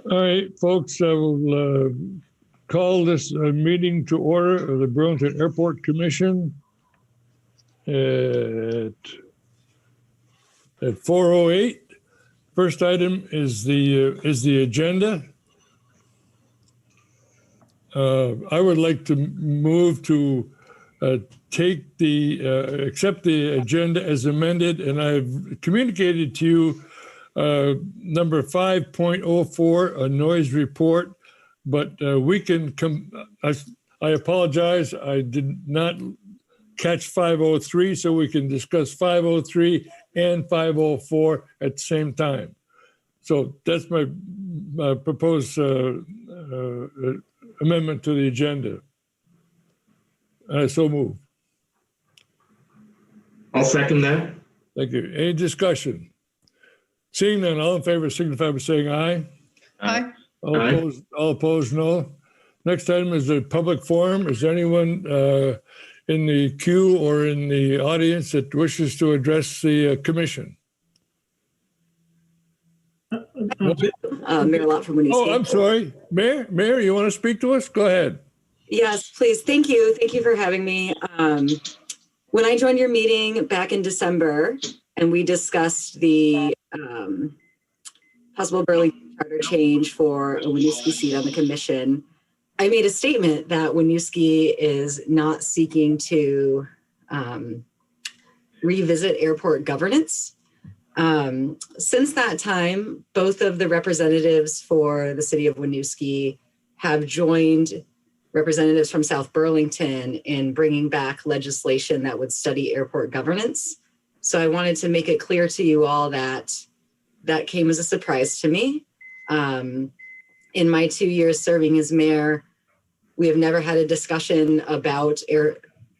All right, folks, I will call this meeting to order of the Burlington Airport Commission at 4:08. First item is the agenda. I would like to move to accept the agenda as amended, and I've communicated to you number 5.04, a noise report, but we can come. I apologize. I did not catch 503, so we can discuss 503 and 504 at the same time. So that's my proposed amendment to the agenda. So move. I'll second that. Thank you. Any discussion? Seeing none, all in favor signify by saying aye. Aye. All opposed, no. Next item is the public forum. Is there anyone in the queue or in the audience that wishes to address the commission? Mayor Lott from Winooski. Oh, I'm sorry. Mayor, you want to speak to us? Go ahead. Yes, please. Thank you. Thank you for having me. When I joined your meeting back in December and we discussed the possible Burlington charter change for a Winooski seat on the commission, I made a statement that Winooski is not seeking to revisit airport governance. Since that time, both of the representatives for the city of Winooski have joined representatives from South Burlington in bringing back legislation that would study airport governance. So I wanted to make it clear to you all that that came as a surprise to me. In my 2 years serving as mayor, we have never had a discussion about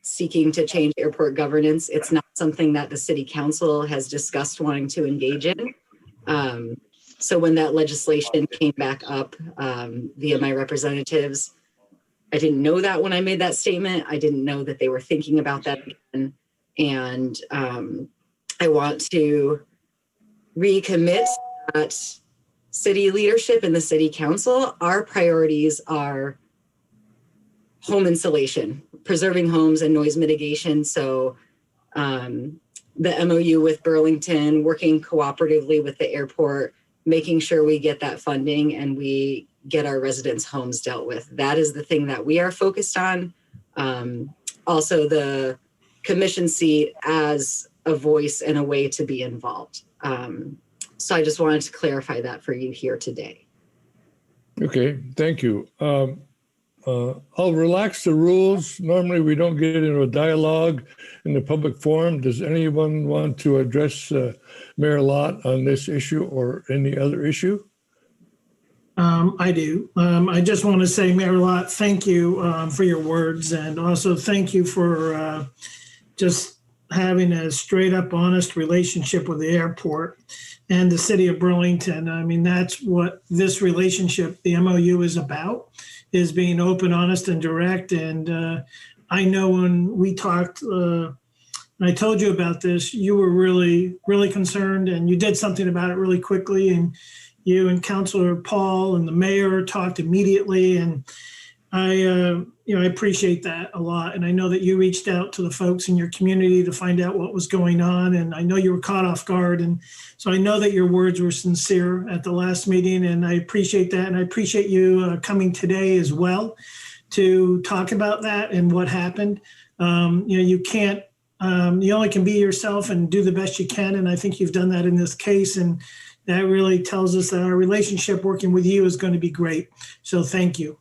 seeking to change airport governance. It's not something that the city council has discussed wanting to engage in. So when that legislation came back up via my representatives, I didn't know that when I made that statement. I didn't know that they were thinking about that again. And I want to recommit that city leadership and the city council, our priorities are home insulation, preserving homes and noise mitigation. So the MOU with Burlington, working cooperatively with the airport, making sure we get that funding and we get our residents' homes dealt with. That is the thing that we are focused on. Also the commission seat as a voice and a way to be involved. So I just wanted to clarify that for you here today. Okay, thank you. I'll relax the rules. Normally we don't get into a dialogue in the public forum. Does anyone want to address Mayor Lott on this issue or any other issue? I do. I just want to say, Mayor Lott, thank you for your words, and also thank you for just having a straight up, honest relationship with the airport and the city of Burlington. I mean, that's what this relationship, the MOU, is about, is being open, honest, and direct. And I know when we talked, and I told you about this, you were really, really concerned, and you did something about it really quickly. And you and Councilor Paul and the mayor talked immediately, and I appreciate that a lot. And I know that you reached out to the folks in your community to find out what was going on, and I know you were caught off guard. And so I know that your words were sincere at the last meeting, and I appreciate that. And I appreciate you coming today as well to talk about that and what happened. You can't, you only can be yourself and do the best you can. And I think you've done that in this case. And that really tells us that our relationship working with you is going to be great. So thank you.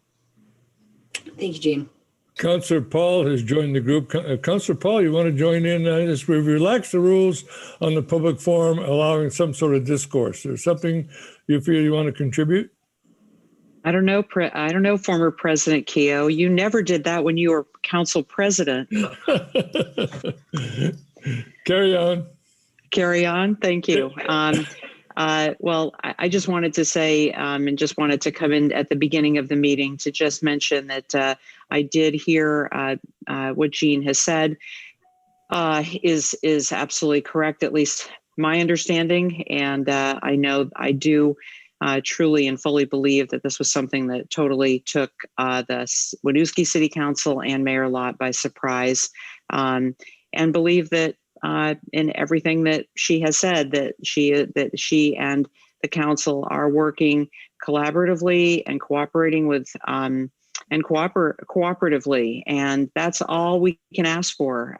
Thank you, Gene. Councilor Paul has joined the group. Councilor Paul, you want to join in on this? We've relaxed the rules on the public forum, allowing some sort of discourse. Is there something you feel you want to contribute? I don't know, former President Keogh. You never did that when you were council president. Carry on. Carry on. Thank you. Well, I just wanted to say and just wanted to come in at the beginning of the meeting to just mention that I did hear what Gene has said is absolutely correct, at least my understanding. And I know I do truly and fully believe that this was something that totally took the Winooski City Council and Mayor Lott by surprise, and believe that in everything that she has said, that she and the council are working collaboratively and cooperating with cooperatively, and that's all we can ask for.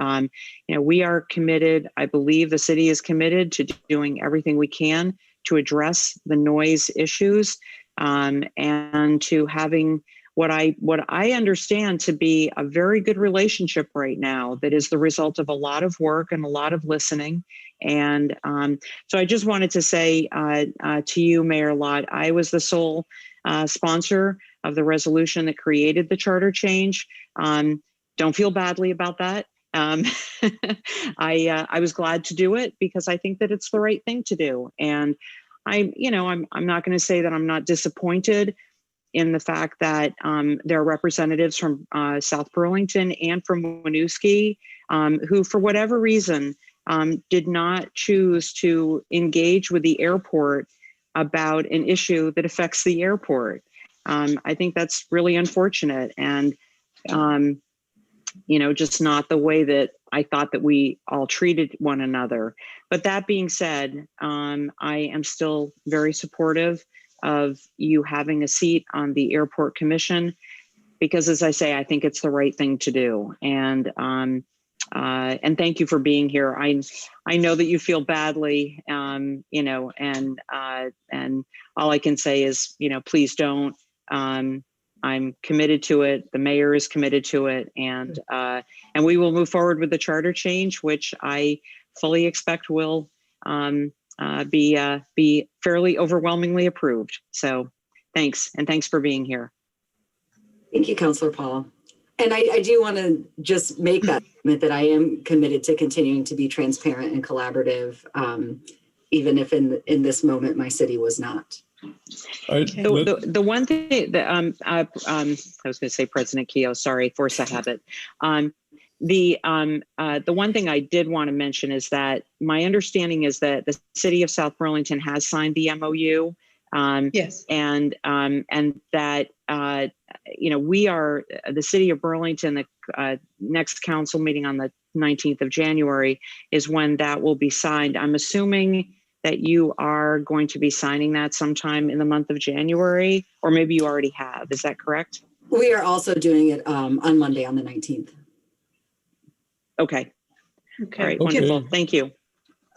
We are committed. I believe the city is committed to doing everything we can to address the noise issues, and to having what I understand to be a very good relationship right now that is the result of a lot of work and a lot of listening. And so I just wanted to say to you, Mayor Lott, I was the sole sponsor of the resolution that created the charter change. Don't feel badly about that. I was glad to do it because I think that it's the right thing to do. And I'm not going to say that I'm not disappointed in the fact that there are representatives from South Burlington and from Winooski who, for whatever reason, did not choose to engage with the airport about an issue that affects the airport. I think that's really unfortunate, and just not the way that I thought that we all treated one another. But that being said, I am still very supportive of you having a seat on the airport commission, because, as I say, I think it's the right thing to do. And thank you for being here. I know that you feel badly, and all I can say is, please don't. I'm committed to it. The mayor is committed to it, and we will move forward with the charter change, which I fully expect will be fairly overwhelmingly approved. So, thanks, and thanks for being here. Thank you, Councilor Paul. And I do want to just make that statement that I am committed to continuing to be transparent and collaborative, even if in this moment my city was not. The one thing that I was going to say, President Keogh, sorry, force of habit. The one thing I did want to mention is that my understanding is that the city of South Burlington has signed the MOU. Yes. And that, we are the city of Burlington, the next council meeting on the 19th of January is when that will be signed. I'm assuming that you are going to be signing that sometime in the month of January, or maybe you already have. Is that correct? We are also doing it on Monday on the 19th. Okay. Okay. All right. Okay. Wonderful. Thank you.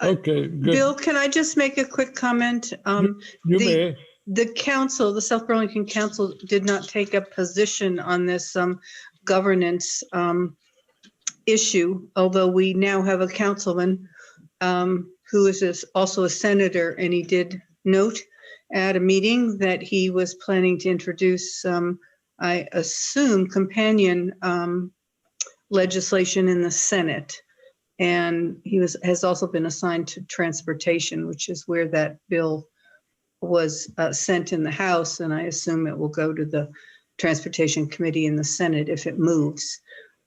Okay, good. Bill, can I just make a quick comment? You may. The council, the South Burlington Council, did not take a position on this governance issue, although we now have a councilman who is also a senator, and he did note at a meeting that he was planning to introduce, I assume, companion legislation in the Senate. And he has also been assigned to transportation, which is where that bill was sent in the House, and I assume it will go to the Transportation Committee in the Senate if it moves.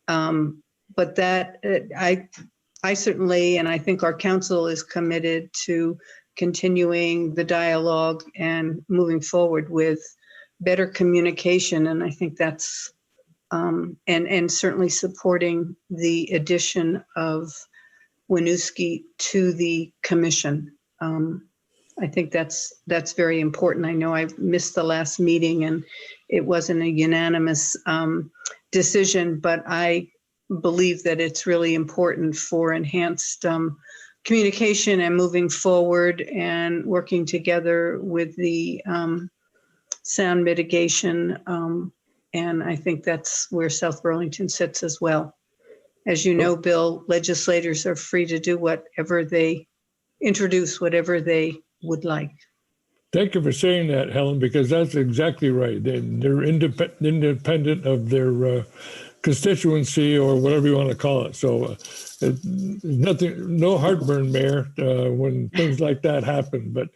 But that I certainly, and I think our council is committed to continuing the dialogue and moving forward with better communication, and I think that's and certainly supporting the addition of Winooski to the commission. I think that's very important. I know I missed the last meeting and it wasn't a unanimous decision, but I believe that it's really important for enhanced communication and moving forward and working together with the sound mitigation. And I think that's where South Burlington sits as well. As you know, Bill, legislators are free to do whatever they introduce, whatever they would like. Thank you for saying that, Helen, because that's exactly right. They're independent of their constituency or whatever you want to call it. So no heartburn, Mayor, when things like that happen. But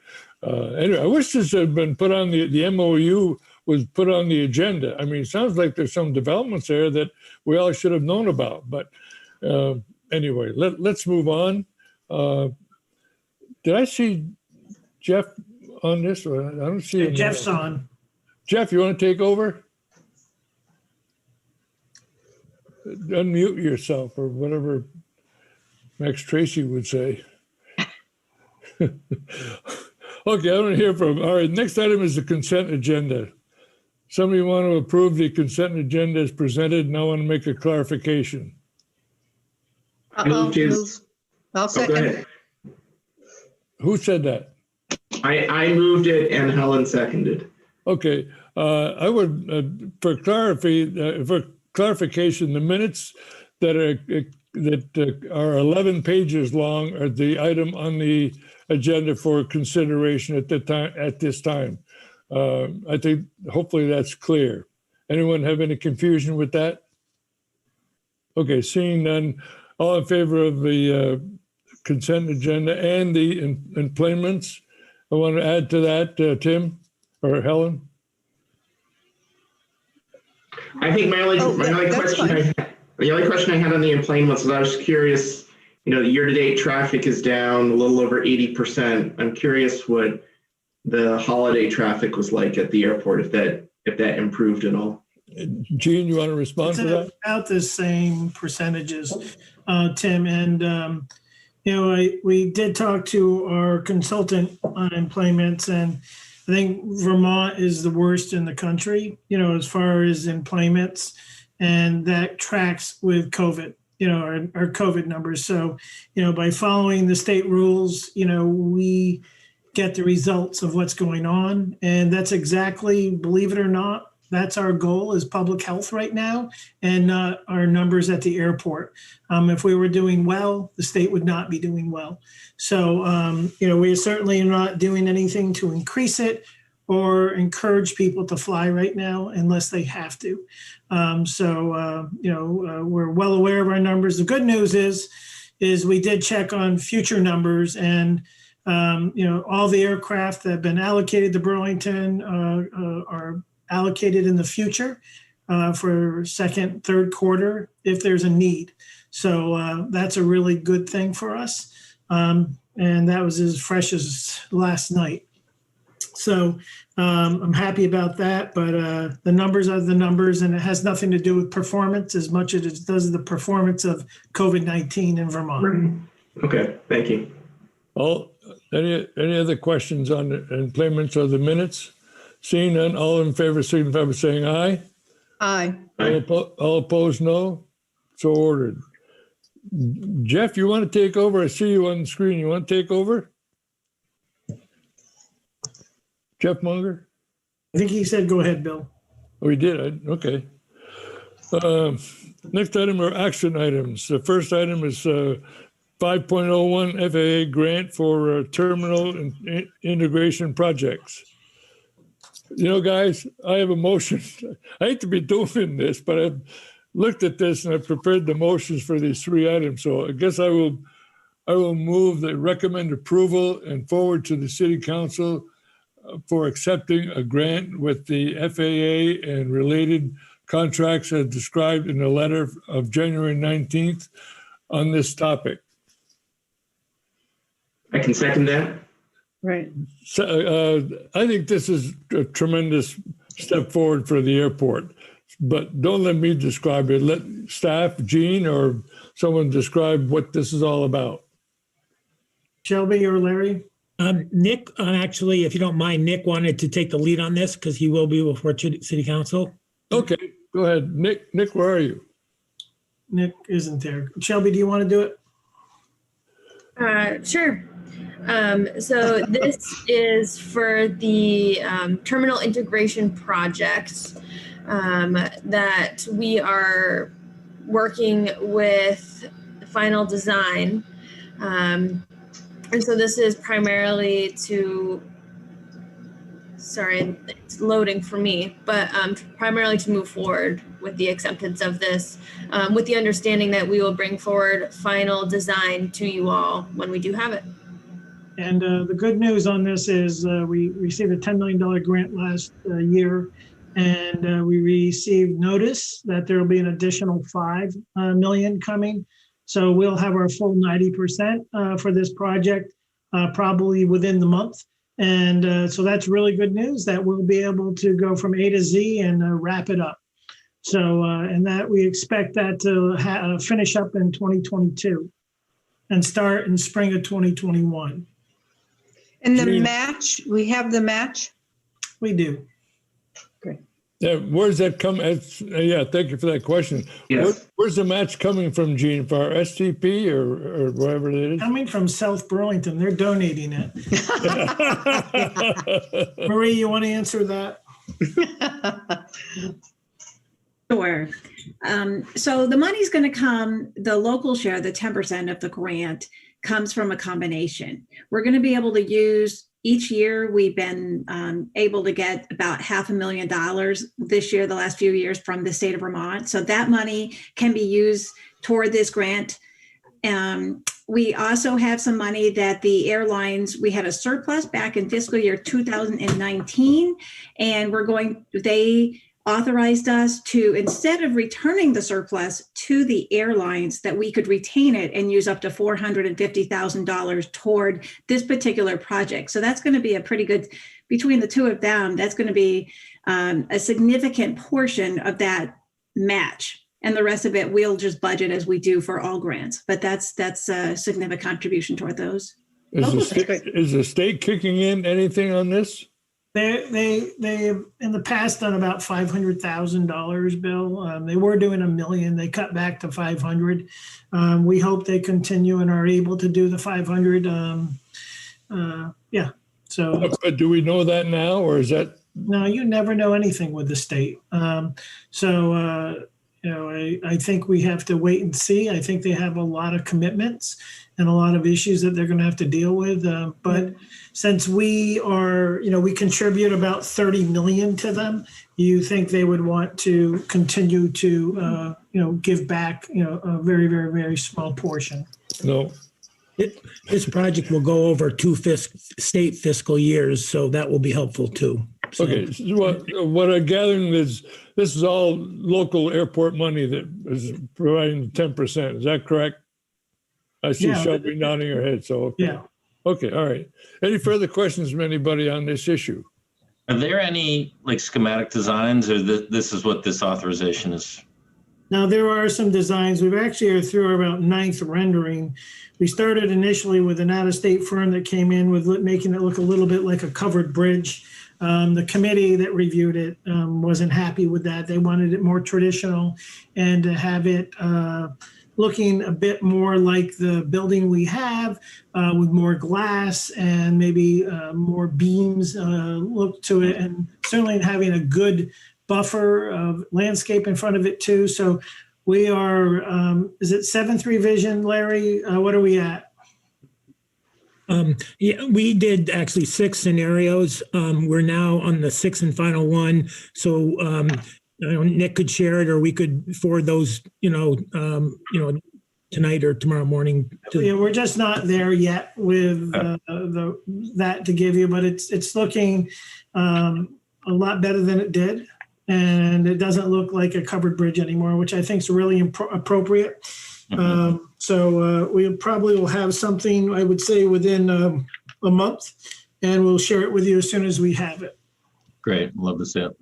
anyway, I wish this had been put on the MOU was put on the agenda. I mean, it sounds like there's some developments there that we all should have known about. But anyway, let's move on. Did I see Jeff on this one? I don't see him. Jeff's on. Jeff, you want to take over? Unmute yourself or whatever Max Tracy would say. Okay, I don't hear from. All right, next item is the consent agenda. Somebody want to approve the consent agenda as presented, and I want to make a clarification. I'll Go second. ahead. Who said that? I moved it and Helen seconded. Okay, I would, for clarification, the minutes that are 11 pages long are the item on the agenda for consideration at this time. I think hopefully that's clear. Anyone have any confusion with that? Okay, seeing none, all in favor of the consent agenda and the employments? I want to add to that, Tim or Helen? I think the only question I had on the employments was I was curious, the year-to-date traffic is down a little over 80%. I'm curious what the holiday traffic was like at the airport, if that improved at all. Gene, you want to respond to that? About the same percentages, Tim, and we did talk to our consultant on employments, and I think Vermont is the worst in the country, as far as employments, and that tracks with COVID, our COVID numbers. So, by following the state rules, we get the results of what's going on, and that's exactly, believe it or not, that's our goal is public health right now, and not our numbers at the airport. If we were doing well, the state would not be doing well. So, we certainly are not doing anything to increase it or encourage people to fly right now unless they have to. We're well aware of our numbers. The good news is we did check on future numbers, and all the aircraft that have been allocated to Burlington are allocated in the future for second, third quarter if there's a need. So that's a really good thing for us. And that was as fresh as last night. So I'm happy about that, but the numbers are the numbers, and it has nothing to do with performance as much as it does the performance of COVID-19 in Vermont. Okay, thank you. Any other questions on the employments or the minutes? Seeing none, all in favor signify by saying aye. Aye. All opposed, no. So ordered. Jeff, you want to take over? I see you on the screen. You want to take over? Jeff Munger? I think he said, go ahead, Bill. Oh, he did? Okay. Next item are action items. The first item is 5.01 FAA grant for terminal and integration projects. Guys, I have a motion. I hate to be doing this, but I've looked at this and I've prepared the motions for these three items. So I guess I will move the recommend approval and forward to the City Council for accepting a grant with the FAA and related contracts as described in the letter of January 19th on this topic. I can second that. Right. So, I think this is a tremendous step forward for the airport, but don't let me describe it. Let staff, Gene, or someone describe what this is all about. Shelby or Larry? Nick, actually, if you don't mind, Nick wanted to take the lead on this because he will be before City Council. Okay, go ahead. Nick, where are you? Nick isn't there. Shelby, do you want to do it? Sure. So this is for the terminal integration project that we are working with final design. And so this is primarily it's loading for me, but primarily to move forward with the acceptance of this, with the understanding that we will bring forward final design to you all when we do have it. And the good news on this is we received a $10 million grant last year, and we received notice that there will be an additional $5 million coming. So we'll have our full 90% for this project probably within the month. And so that's really good news that we'll be able to go from A to Z and wrap it up. So, and that we expect that to finish up in 2022 and start in spring of 2021. And the match, we have the match? We do. Great. Yeah, where's that come? Yeah, thank you for that question. Yes. Where's the match coming from, Gene? For our STP or wherever it is? Coming from South Burlington, they're donating it. Marie, you want to answer that? Sure. So the money's going to come, the local share, the 10% of the grant comes from a combination. We're going to be able to use, each year we've been able to get about $500,000 this year, the last few years, from the state of Vermont. So that money can be used toward this grant. We also have some money that the airlines, we had a surplus back in fiscal year 2019, and they authorized us to, instead of returning the surplus to the airlines, that we could retain it and use up to $450,000 toward this particular project. So that's going to be a pretty good, between the two of them, that's going to be a significant portion of that match. And the rest of it, we'll just budget as we do for all grants. But that's a significant contribution toward those. Is the state kicking in anything on this? They have in the past done about $500,000, Bill. They were doing $1 million. They cut back to 500. We hope they continue and are able to do the 500. Yeah. So. But do we know that now, or is that? No, you never know anything with the state. I think we have to wait and see. I think they have a lot of commitments and a lot of issues that they're going to have to deal with. But since we are, we contribute about 30 million to them, you think they would want to continue to, give back, a very, very, very small portion. No. This project will go over 2 state fiscal years, so that will be helpful too. So. Okay, so what I'm gathering is this is all local airport money that is providing 10%. Is that correct? I see Shelby nodding her head. So okay. Yeah. Okay, all right. Any further questions from anybody on this issue? Are there any schematic designs, or this is what this authorization is? Now, there are some designs. We've actually are through our about 9th rendering. We started initially with an out-of-state firm that came in with making it look a little bit like a covered bridge. The committee that reviewed it wasn't happy with that. They wanted it more traditional and to have it looking a bit more like the building we have with more glass and maybe more beams look to it, and certainly having a good buffer of landscape in front of it too. So we are, is it 7-3 vision, Larry? What are we at? Yeah, we did actually 6 scenarios. We're now on the 6th and final one. So Nick could share it, or we could forward those, tonight or tomorrow morning. Yeah, we're just not there yet with that to give you, but it's looking a lot better than it did. And it doesn't look like a covered bridge anymore, which I think is really appropriate. Mm-hmm. So we probably will have something, I would say, within a month, and we'll share it with you as soon as we have it. Great. Love to see it.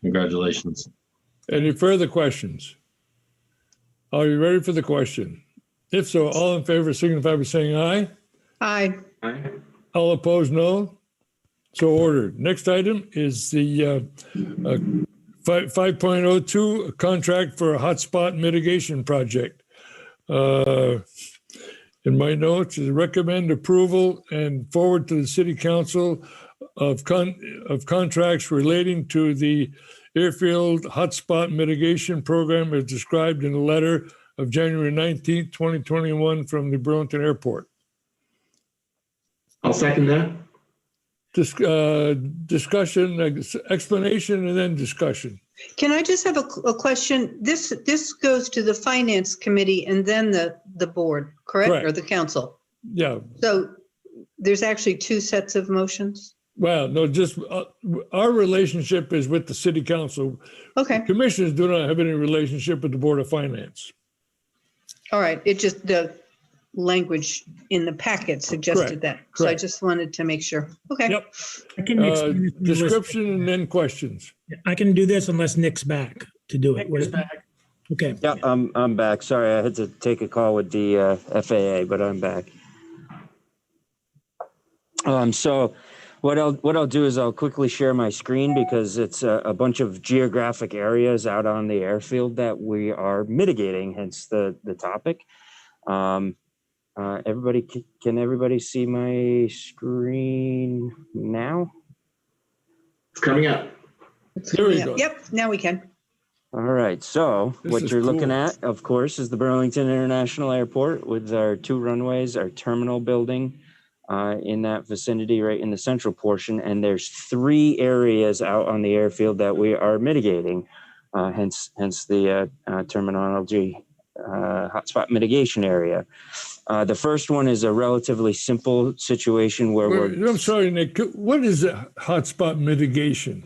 Congratulations. Any further questions? Are you ready for the question? If so, all in favor signify by saying aye. Aye. Aye. All opposed, no. So ordered. Next item is the 5.02, a contract for a hotspot mitigation project. In my notes is recommend approval and forward to the City Council of contracts relating to the airfield hotspot mitigation program as described in the letter of January 19th, 2021 from the Burlington Airport. I'll second that. Discussion, explanation, and then discussion. Can I just have a question? This goes to the Finance Committee and then the board, correct? Or the council? Yeah. So there's actually 2 sets of motions? Well, no, just our relationship is with the City Council. Okay. Commissioners do not have any relationship with the Board of Finance. All right. It just, the language in the packet suggested that. So I correct. just wanted to make sure. Okay. Yep. I can explain this unless- Description and then questions. I can do this unless Nick's back to do it. Nick is back. Okay. Yeah, I'm back. Sorry, I had to take a call with the FAA, but I'm back. So what I'll do is I'll quickly share my screen because it's a bunch of geographic areas out on the airfield that we are mitigating, hence the topic. Can everybody see my screen now? It's coming up. There we go. Yep, now we can. All right, so This what is you're looking cool. at, of course, is the Burlington International Airport with our 2 runways, our terminal building in that vicinity, right in the central portion. And there's 3 areas out on the airfield that we are mitigating, hence the terminology hotspot mitigation area. The first one is a relatively simple situation where I'm sorry, Nick. What is a hotspot mitigation?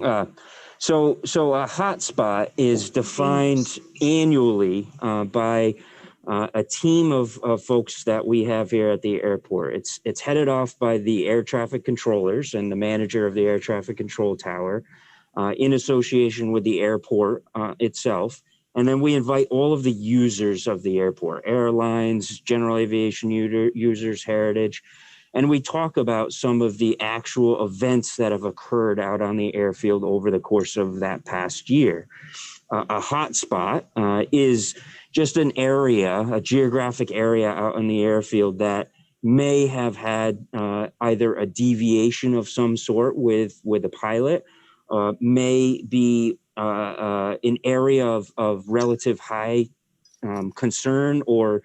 So a hotspot is defined annually by a team of folks that we have here at the airport. It's headed off by the air traffic controllers and the manager of the air traffic control tower in association with the airport itself. And then we invite all of the users of the airport, airlines, general aviation users, heritage, and we talk about some of the actual events that have occurred out on the airfield over the course of that past year. A hotspot is just an area, a geographic area out on the airfield that may have had either a deviation of some sort with a pilot, may be an area of relative high concern or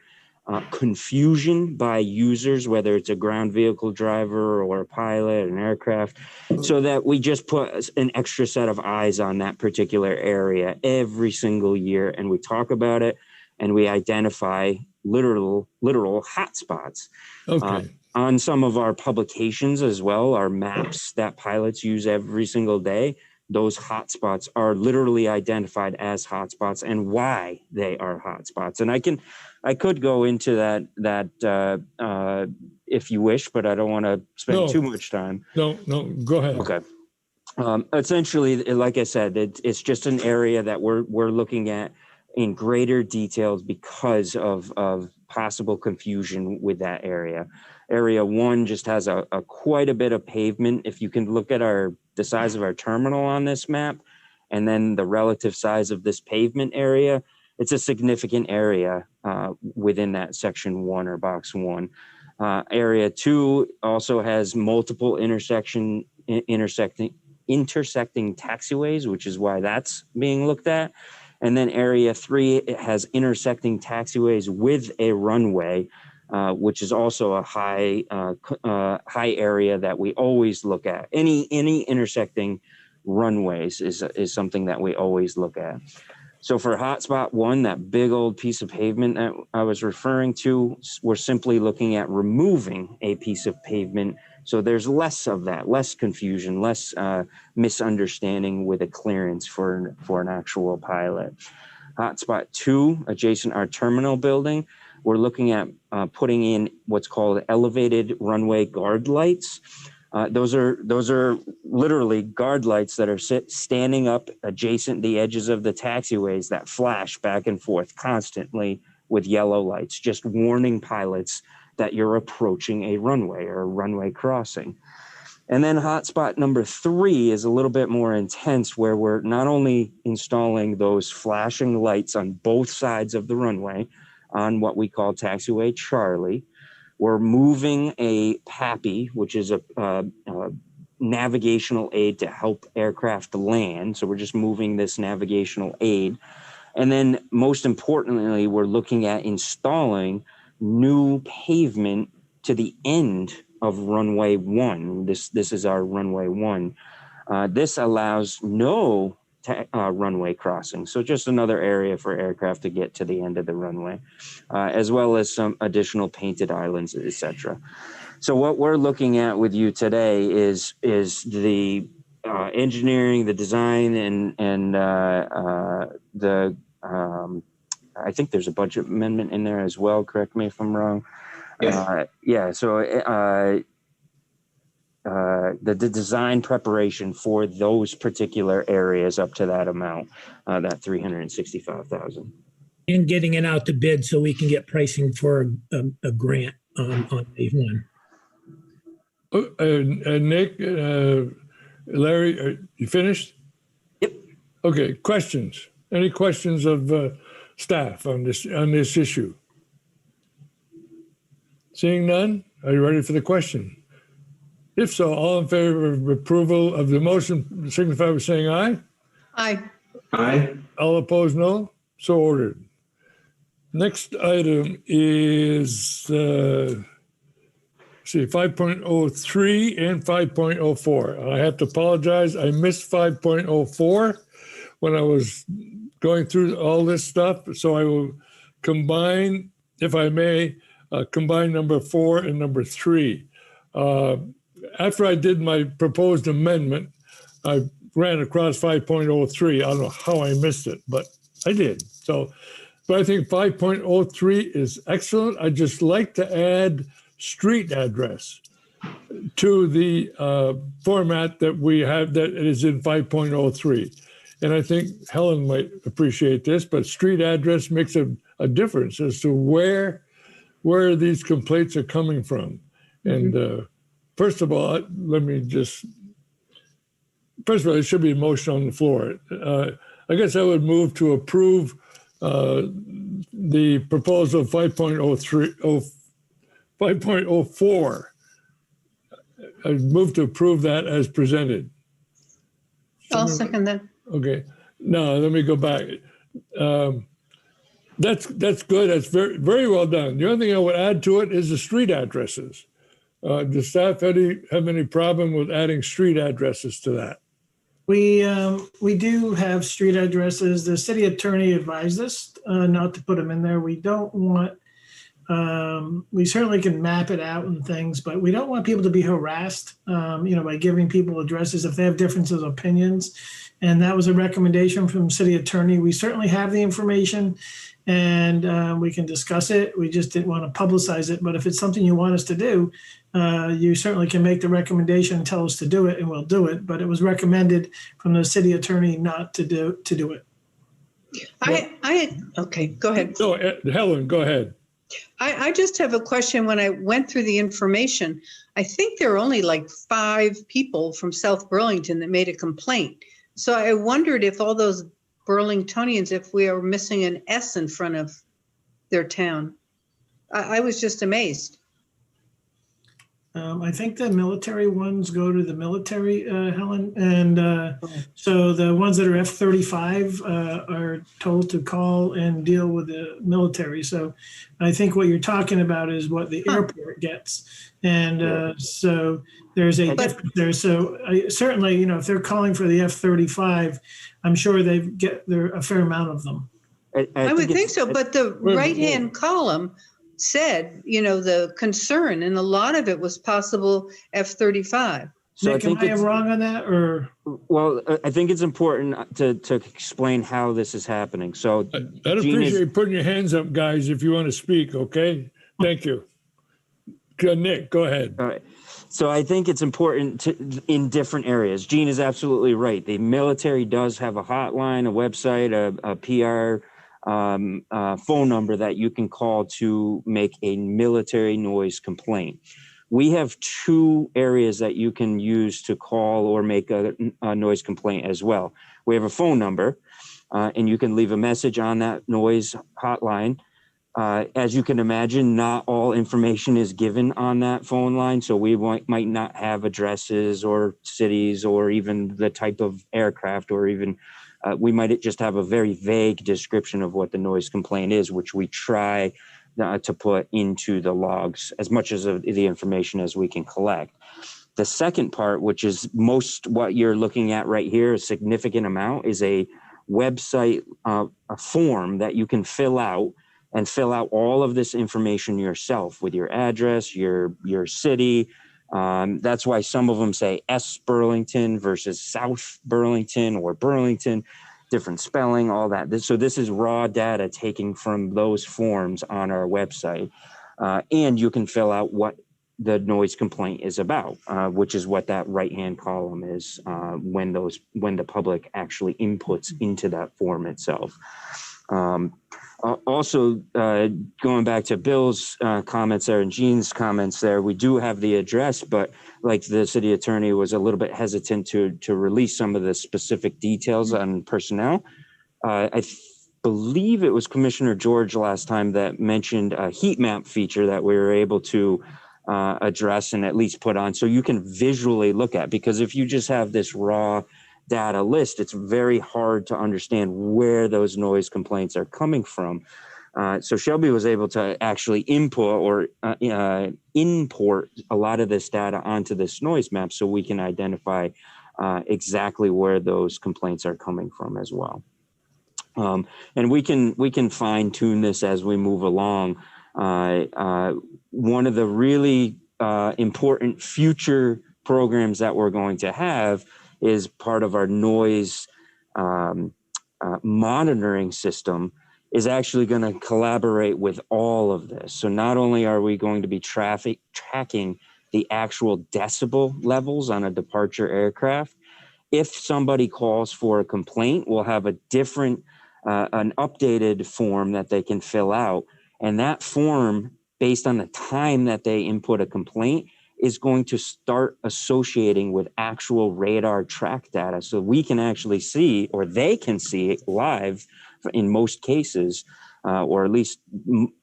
confusion by users, whether it's a ground vehicle driver or a pilot, an aircraft, so that we just put an extra set of eyes on that particular area every single year. And we talk about it and we identify literal hotspots. Okay. On some of our publications as well, our maps that pilots use every single day, those hotspots are literally identified as hotspots and why they are hotspots. And I could go into that if you wish, but I don't want to spend too much time. No, go ahead. Okay. Essentially, like I said, it's just an area that we're looking at in greater details because of possible confusion with that area. Area 1 just has a quite a bit of pavement. If you can look at the size of our terminal on this map, and then the relative size of this pavement area, it's a significant area within that section 1 or box 1. Area 2 also has multiple intersecting taxiways, which is why that's being looked at. And then area 3, it has intersecting taxiways with a runway, which is also a high area that we always look at. Any intersecting runways is something that we always look at. So for hotspot 1, that big old piece of pavement that I was referring to, we're simply looking at removing a piece of pavement. So there's less of that, less confusion, less misunderstanding with a clearance for an actual pilot. Hotspot 2, adjacent our terminal building, we're looking at putting in what's called elevated runway guard lights. Those are literally guard lights that are standing up adjacent the edges of the taxiways that flash back and forth constantly with yellow lights, just warning pilots that you're approaching a runway or a runway crossing. And then hotspot number 3 is a little bit more intense, where we're not only installing those flashing lights on both sides of the runway on what we call taxiway Charlie, we're moving a PAPI, which is a navigational aid to help aircraft land. So we're just moving this navigational aid. And then most importantly, we're looking at installing new pavement to the end of runway 1. This is our runway 1. This allows no runway crossing. So just another area for aircraft to get to the end of the runway, as well as some additional painted islands, etc. So what we're looking at with you today is the engineering, the design, and the I think there's a budget amendment in there as well. Correct me if I'm wrong. Yes. Yeah, so the design preparation for those particular areas up to that amount, that 365,000. And getting it out to bid so we can get pricing for a grant on phase one. Nick, Larry, are you finished? Yep. Okay, questions? Any questions of staff on this issue? Seeing none, are you ready for the question? If so, all in favor of approval of the motion signify by saying aye. Aye. Aye. All opposed, no. So ordered. Next item is 5.03 and 5.04. I have to apologize. I missed 5.04 when I was going through all this stuff. So I will combine, if I may, combine number 4 and number 3. After I did my proposed amendment, I ran across 5.03. I don't know how I missed it, but I did. But I think 5.03 is excellent. I'd just like to add street address to the format that we have that is in 5.03. And I think Helen might appreciate this, but street address makes a difference as to where these complaints are coming from. Mm-hmm. And first of all, there should be a motion on the floor. I guess I would move to approve the proposal of 5.04. I move to approve that as presented. I'll second that. Okay. Now let me go back. That's good. That's very, very well done. The only thing I would add to it is the street addresses. Does staff have any problem with adding street addresses to that? We do have street addresses. The city attorney advised us not to put them in there. We don't want, we certainly can map it out and things, but we don't want people to be harassed, by giving people addresses if they have differences of opinions. And that was a recommendation from city attorney. We certainly have the information and we can discuss it. We just didn't want to publicize it. But if it's something you want us to do, you certainly can make the recommendation and tell us to do it, and we'll do it. But it was recommended from the city attorney not to do it. Okay, go ahead. No, Helen, go ahead. I just have a question. When I went through the information, I think there were only like 5 people from South Burlington that made a complaint. So I wondered if all those Burlingtonians, if we are missing an S in front of their town. I was just amazed. I think the military ones go to the military, Helen. And so the ones that are F-35 are told to call and deal with the military. So I think what you're talking about is what the airport gets. And so there's a difference there. So certainly, if they're calling for the F-35, I'm sure there are a fair amount of them. I would think so. But the right-hand column said, the concern, and a lot of it was possible F-35. So Nick, am I wrong on that, or? Well, I think it's important to explain how this is happening. So I'd appreciate putting your hands up, guys, if you want to speak. Okay, thank you. Nick, go ahead. All right. So I think it's important in different areas. Gene is absolutely right. The military does have a hotline, a website, a PR phone number that you can call to make a military noise complaint. We have 2 areas that you can use to call or make a noise complaint as well. We have a phone number, and you can leave a message on that noise hotline. As you can imagine, not all information is given on that phone line, so we might not have addresses or cities or even the type of aircraft, or even we might just have a very vague description of what the noise complaint is, which we try to put into the logs as much as the information as we can collect. The second part, which is most what you're looking at right here, a significant amount, is a website a form that you can fill out all of this information yourself with your address, your city. That's why some of them say S Burlington versus South Burlington or Burlington, different spelling, all that. So this is raw data taken from those forms on our website. And you can fill out what the noise complaint is about, which is what that right-hand column is when the public actually inputs into that form itself. Also, going back to Bill's comments there and Jean's comments there, we do have the address, but like the city attorney was a little bit hesitant to release some of the specific details on personnel. I believe it was Commissioner George last time that mentioned a heat map feature that we were able to address and at least put on so you can visually look at, because if you just have this raw data list, it's very hard to understand where those noise complaints are coming from. So Shelby was able to actually input or import a lot of this data onto this noise map so we can identify exactly where those complaints are coming from as well. And we can fine tune this as we move along. One of the really important future programs that we're going to have is part of our noise monitoring system is actually going to collaborate with all of this. So not only are we going to be tracking the actual decibel levels on a departure aircraft, if somebody calls for a complaint, we'll have a different, an updated form that they can fill out. And that form, based on the time that they input a complaint, is going to start associating with actual radar track data. So we can actually see, or they can see live in most cases, or at least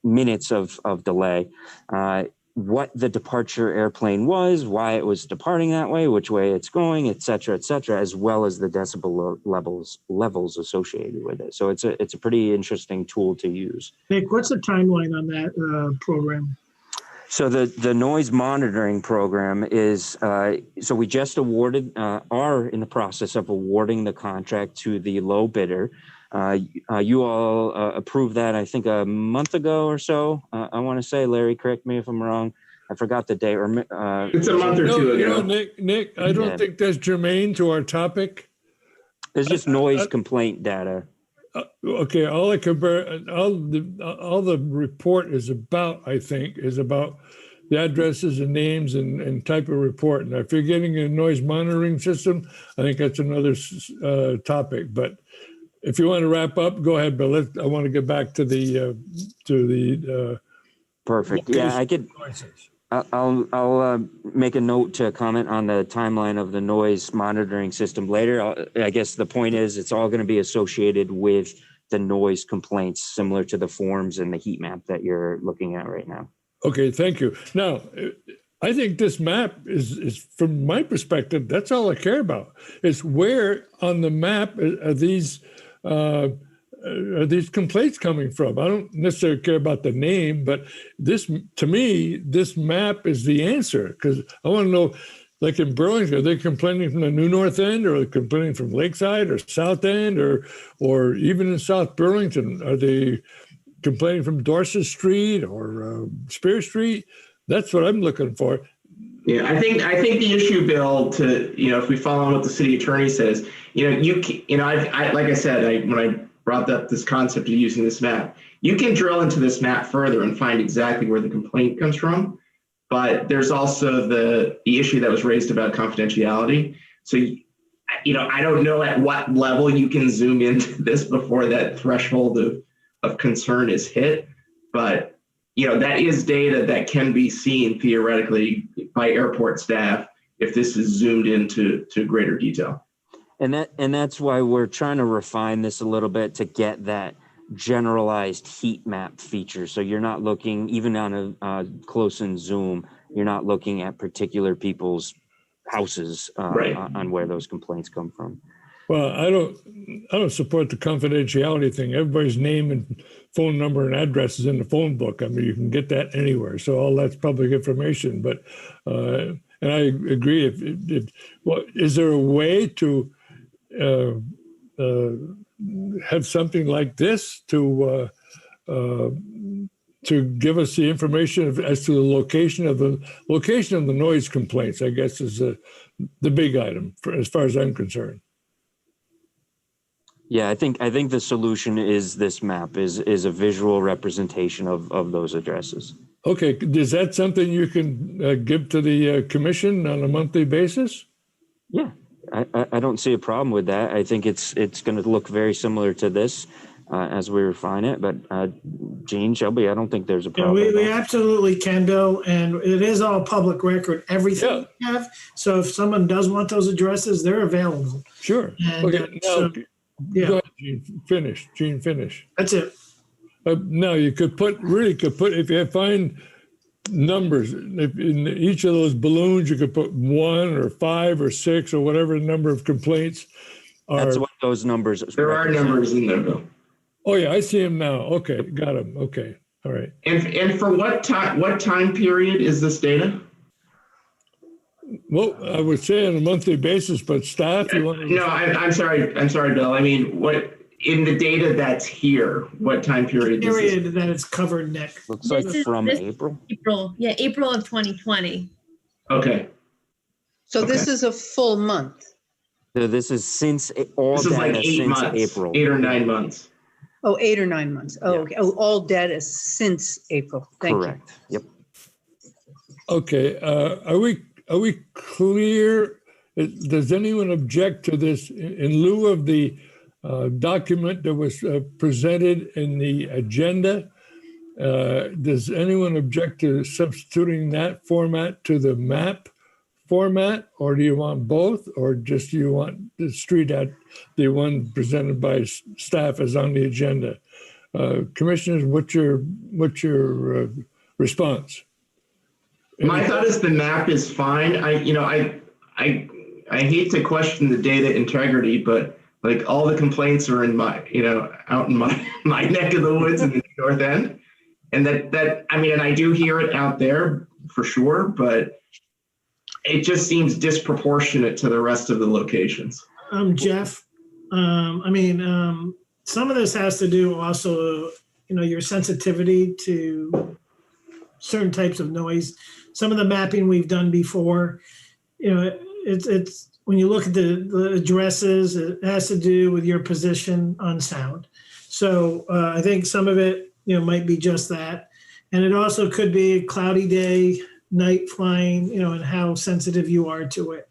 minutes of delay, what the departure airplane was, why it was departing that way, which way it's going, et cetera, as well as the decibel levels associated with it. So it's a pretty interesting tool to use. Nick, what's the timeline on that program? So the noise monitoring program is, so we just awarded, are in the process of awarding the contract to the low bidder. You all approved that, I think, a month ago or so. I want to say, Larry, correct me if I'm wrong. I forgot the date. It's a month or two ago. Nick, I don't think that's germane to our topic. It's just noise complaint data. Okay, all the report is about, I think, is about the addresses and names and type of report. And if you're getting a noise monitoring system, I think that's another topic. But if you want to wrap up, go ahead. But I want to get back to the perfect. Yeah, I could. I'll make a note to comment on the timeline of the noise monitoring system later. I guess the point is it's all going to be associated with the noise complaints, similar to the forms and the heat map that you're looking at right now. Okay, thank you. Now, I think this map is from my perspective, that's all I care about. Is where on the map are these complaints coming from? I don't necessarily care about the name, but this, to me, this map is the answer, because I want to know, like in Burlington, are they complaining from the New North End, or are they complaining from Lakeside or South End, or even in South Burlington? Are they complaining from Dorset Street or Spear Street? That's what I'm looking for. Yeah, I think the issue, Bill, to, if we follow on what the city attorney says, I like I said, when I brought up this concept of using this map, you can drill into this map further and find exactly where the complaint comes from. But there's also the issue that was raised about confidentiality. So, I don't know at what level you can zoom into this before that threshold of concern is hit. But, that is data that can be seen theoretically by airport staff if this is zoomed into greater detail. And that's why we're trying to refine this a little bit to get that generalized heat map feature. So you're not looking, even on a close-in zoom, you're not looking at particular people's houses right. on where those complaints come from. Well, I don't support the confidentiality thing. Everybody's name and phone number and address is in the phone book. I mean, you can get that anywhere. So all that's public information. But and I agree. Is there a way to have something like this to give us the information as to the location of the noise complaints? I guess is the big item as far as I'm concerned. Yeah, I think the solution is this map is a visual representation of those addresses. Okay, is that something you can give to the commission on a monthly basis? Yeah, I don't see a problem with that. I think it's going to look very similar to this as we refine it. But Gene, Shelby, I don't think there's a Yeah, problem. we absolutely can, Bill, and it is all public record, everything we have. So if someone does want those addresses, they're available. Sure. And, Okay, now, yeah. go ahead, Gene, finish. That's it. Now you could put, if you find numbers, if in each of those balloons, you could put 1 or 5 or 6 or whatever number of complaints are. That's what those numbers. There are numbers in there, Bill. Oh yeah, I see them now. Okay, got them. Okay, all right. And for what time period is this data? Well, I would say on a monthly basis, but staff, you want to? No, I'm sorry, Bill. I mean, what in the data that's here? What time period? Period that it's covered, Nick. Looks like from April. April of 2020. Okay. So this is a full month. So this is since all This is like data 8 since months, April. 8 or 9 months. Oh, 8 or 9 months. Oh, Yeah. okay. Oh, all data since April. Thank you. Correct. Yep. Okay, are we clear? Does anyone object to this in lieu of the document that was presented in the agenda? Does anyone object to substituting that format to the map format, or do you want both, or just do you want the street at the one presented by staff as on the agenda? Commissioners, what's your response? My thought is the map is fine. I hate to question the data integrity, but like all the complaints are in my, out in my neck of the woods in the north end. And that, I mean, and I do hear it out there for sure, but it just seems disproportionate to the rest of the locations. Jeff, some of this has to do also, your sensitivity to certain types of noise. Some of the mapping we've done before, it's when you look at the addresses, it has to do with your position on sound. So I think some of it, might be just that. And it also could be a cloudy day, night flying, and how sensitive you are to it.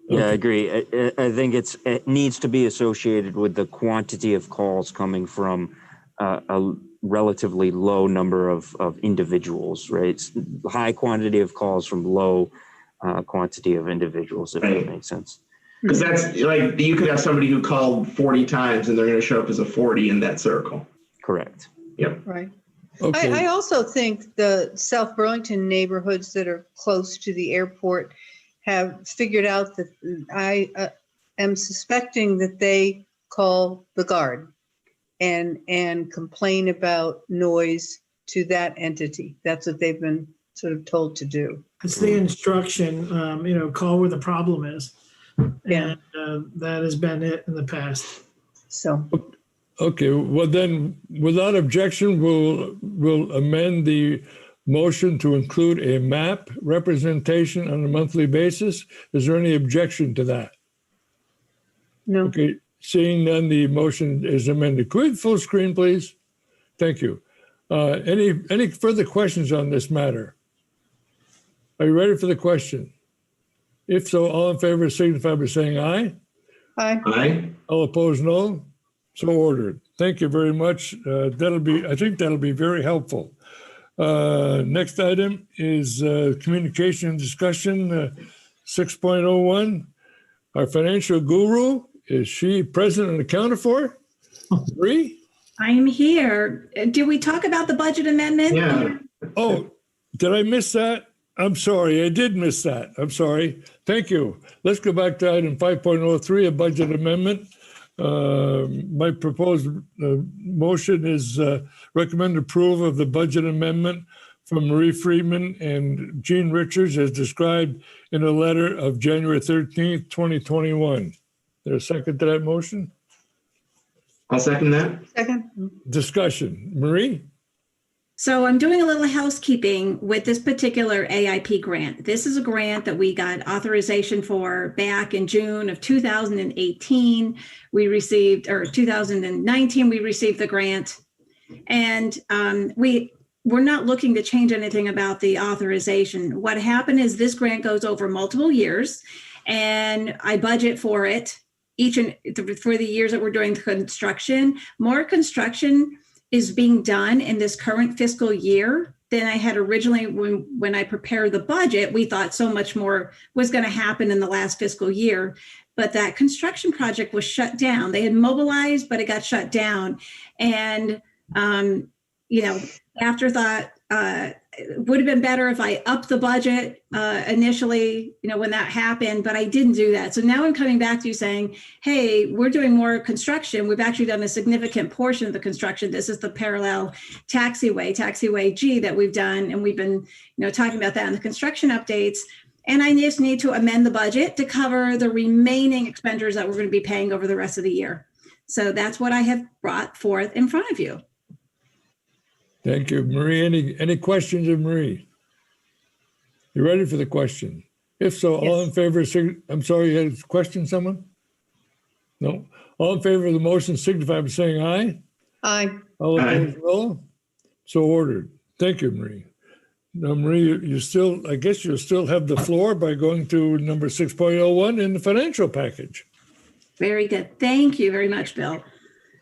Yeah, I agree. I think it needs to be associated with the quantity of calls coming from a relatively low number of individuals, right? High quantity of calls from low quantity of individuals, if that makes sense. Because that's like, you could have somebody who called 40 times and they're going to show up as a 40 in that circle. Correct. Yep. Right. Okay. I also think the South Burlington neighborhoods that are close to the airport have figured out that I am suspecting that they call the guard and complain about noise to that entity. That's what they've been sort of told to do. It's the instruction, call where the problem is. Yeah. And that has been it in the past. So. Okay, well then, without objection, we'll amend the motion to include a map representation on a monthly basis. Is there any objection to that? No. Okay, seeing none, the motion is amended. Could we have full screen, please? Thank you. Any further questions on this matter? Are you ready for the question? If so, all in favor signify by saying aye. Aye. Aye. All opposed, no. So ordered. Thank you very much. I think that'll be very helpful. Next item is communication and discussion 6.01. Our financial guru, is she present and accounted for? Bree? I'm here. Did we talk about the budget amendment? Yeah. Oh, did I miss that? I'm sorry, I did miss that. I'm sorry. Thank you. Let's go back to item 5.03, a budget amendment. My proposed motion is recommend approval of the budget amendment from Marie Friedman and Gene Richards as described in a letter of January 13th, 2021. There a second to that motion? I'll second that. Second. Discussion. Marie? So I'm doing a little housekeeping with this particular AIP grant. This is a grant that we got authorization for back in June of 2018. We received, or 2019, we received the grant. And we're not looking to change anything about the authorization. What happened is this grant goes over multiple years, and I budget for it for the years that we're doing the construction. More construction is being done in this current fiscal year than I had originally when I prepared the budget. We thought so much more was going to happen in the last fiscal year, but that construction project was shut down. They had mobilized, but it got shut down. And, afterthought, it would have been better if I upped the budget initially, when that happened, but I didn't do that. So now I'm coming back to you saying, hey, we're doing more construction. We've actually done a significant portion of the construction. This is the parallel taxiway G that we've done. And we've been, talking about that in the construction updates. And I just need to amend the budget to cover the remaining expenditures that we're going to be paying over the rest of the year. So that's what I have brought forth in front of you. Thank you, Marie. Any questions of Marie? You ready for the question? If so, all in favor, I'm sorry, you had a question, someone? No. All in favor of the motion signify by saying aye. Aye. All opposed, no. So ordered. Thank you, Marie. Now, Marie, I guess you'll still have the floor by going to number 6.01 in the financial package. Very good. Thank you very much, Bill.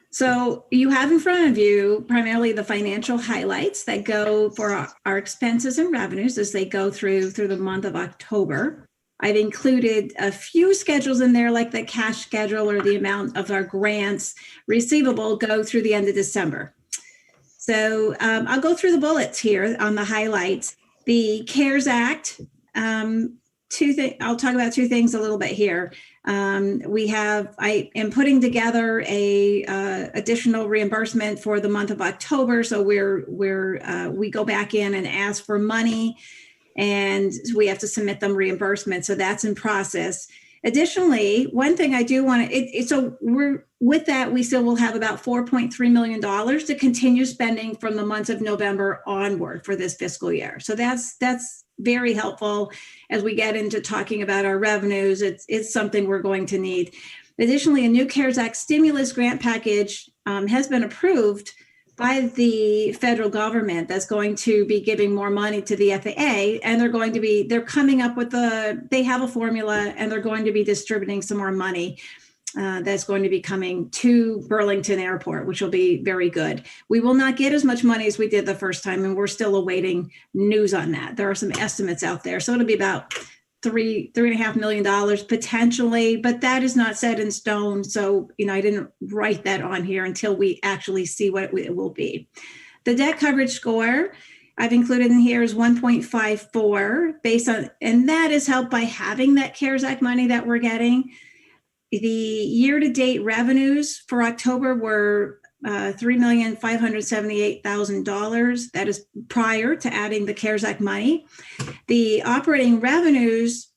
So you have in front of you primarily the financial highlights that go for our expenses and revenues as they go through the month of October. I've included a few schedules in there, like the cash schedule or the amount of our grants receivable go through the end of December. So I'll go through the bullets here on the highlights. The CARES Act, I'll talk about two things a little bit here. I am putting together a additional reimbursement for the month of October. So we go back in and ask for money, and we have to submit them reimbursement. So that's in process. Additionally, one thing I do want to, we still will have about $4.3 million to continue spending from the months of November onward for this fiscal year. So that's very helpful as we get into talking about our revenues. It's something we're going to need. Additionally, a new CARES Act stimulus grant package has been approved by the federal government that's going to be giving more money to the FAA, and they're coming up with they have a formula, and they're going to be distributing some more money that's going to be coming to Burlington Airport, which will be very good. We will not get as much money as we did the first time, and we're still awaiting news on that. There are some estimates out there. So it'll be about $3.5 million potentially, but that is not set in stone. So, I didn't write that on here until we actually see what it will be. The debt coverage score I've included in here is 1.54 and that is helped by having that CARES Act money that we're getting. The year-to-date revenues for October were $3,578,000. That is prior to adding the CARES Act money. The operating revenues,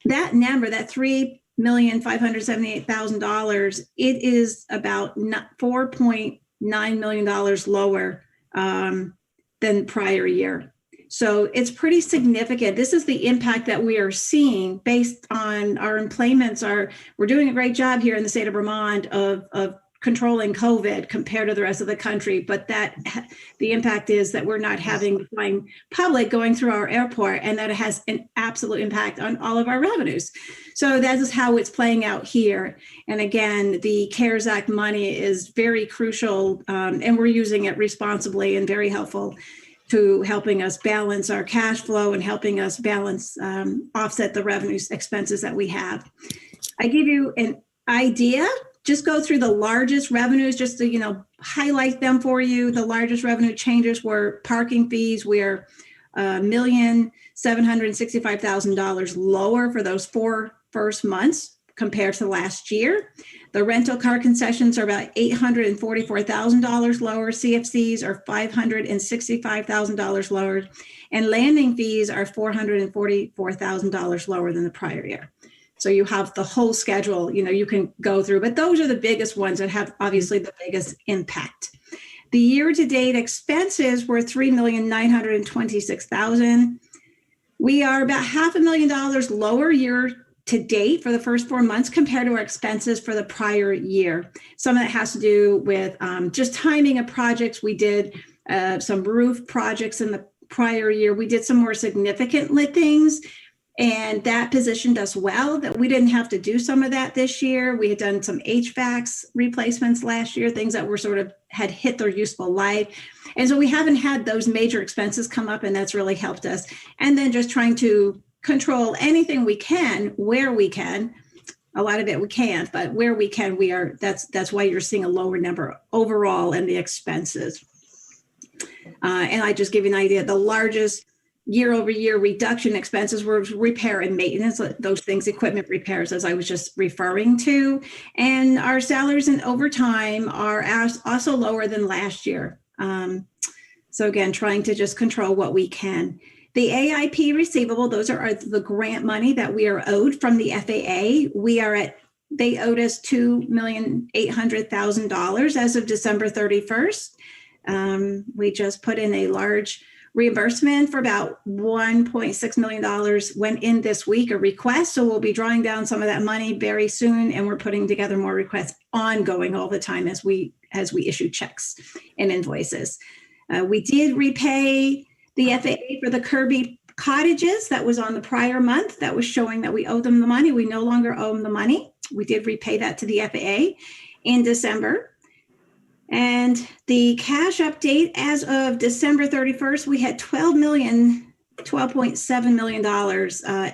that number, that $3,578,000, it is about $4.9 million lower than prior year. So it's pretty significant. This is the impact that we are seeing based on our employments. We're doing a great job here in the state of Vermont of controlling COVID compared to the rest of the country. But the impact is that we're not having the flying public going through our airport, and that it has an absolute impact on all of our revenues. So that is how it's playing out here. And again, the CARES Act money is very crucial, and we're using it responsibly and very helpful to helping us balance our cash flow and helping us balance, offset the revenues expenses that we have. I give you an idea, just go through the largest revenues, just to, highlight them for you. The largest revenue changes were parking fees. We're $1,765,000 lower for those 4 first months compared to last year. The rental car concessions are about $844,000 lower. CFCs are $565,000 lower, and landing fees are $444,000 lower than the prior year. So you have the whole schedule, you can go through, but those are the biggest ones that have obviously the biggest impact. The year-to-date expenses were $3,926,000. We are about $500,000 lower year to date for the first 4 months compared to our expenses for the prior year. Some of that has to do with just timing of projects. We did some roof projects in the prior year. We did some more significant liftings, and that positioned us well that we didn't have to do some of that this year. We had done some HVAC replacements last year, things that were sort of had hit their useful life. And so we haven't had those major expenses come up, and that's really helped us. And then just trying to control anything we can, where we can. A lot of it we can't, but where we can, we are. That's why you're seeing a lower number overall in the expenses. And I just give you an idea. The largest year-over-year reduction expenses were repair and maintenance, those things, equipment repairs, as I was just referring to. And our salaries and overtime are also lower than last year. So again, trying to just control what we can. The AIP receivable, those are the grant money that we are owed from the FAA. They owed us $2,800,000 as of December 31st. We just put in a large reimbursement for about $1.6 million went in this week, a request. So we'll be drawing down some of that money very soon. And we're putting together more requests ongoing all the time as we issue checks and invoices. We did repay the FAA for the Kirby cottages that was on the prior month that was showing that we owe them the money. We no longer owe them the money. We did repay that to the FAA in December. And the cash update as of December 31st, we had $12.7 million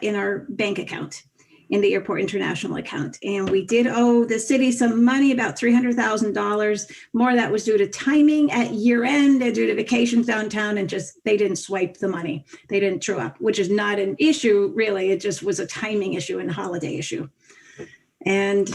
in our bank account, in the Airport International account. And we did owe the city some money, about $300,000. More of that was due to timing at year end and due to vacations downtown, and just they didn't swipe the money. They didn't true up, which is not an issue, really. It just was a timing issue and a holiday issue. And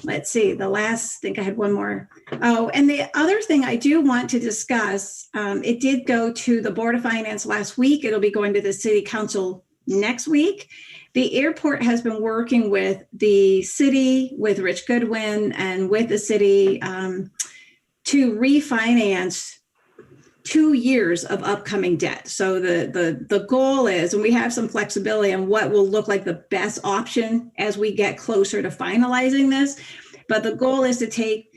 let's see, I think I had one more. Oh, and the other thing I do want to discuss, it did go to the Board of Finance last week. It'll be going to the City Council next week. The airport has been working with the city, with Rich Goodwin, and with the city to refinance 2 years of upcoming debt. So the goal is, and we have some flexibility on what will look like the best option as we get closer to finalizing this. But the goal is to take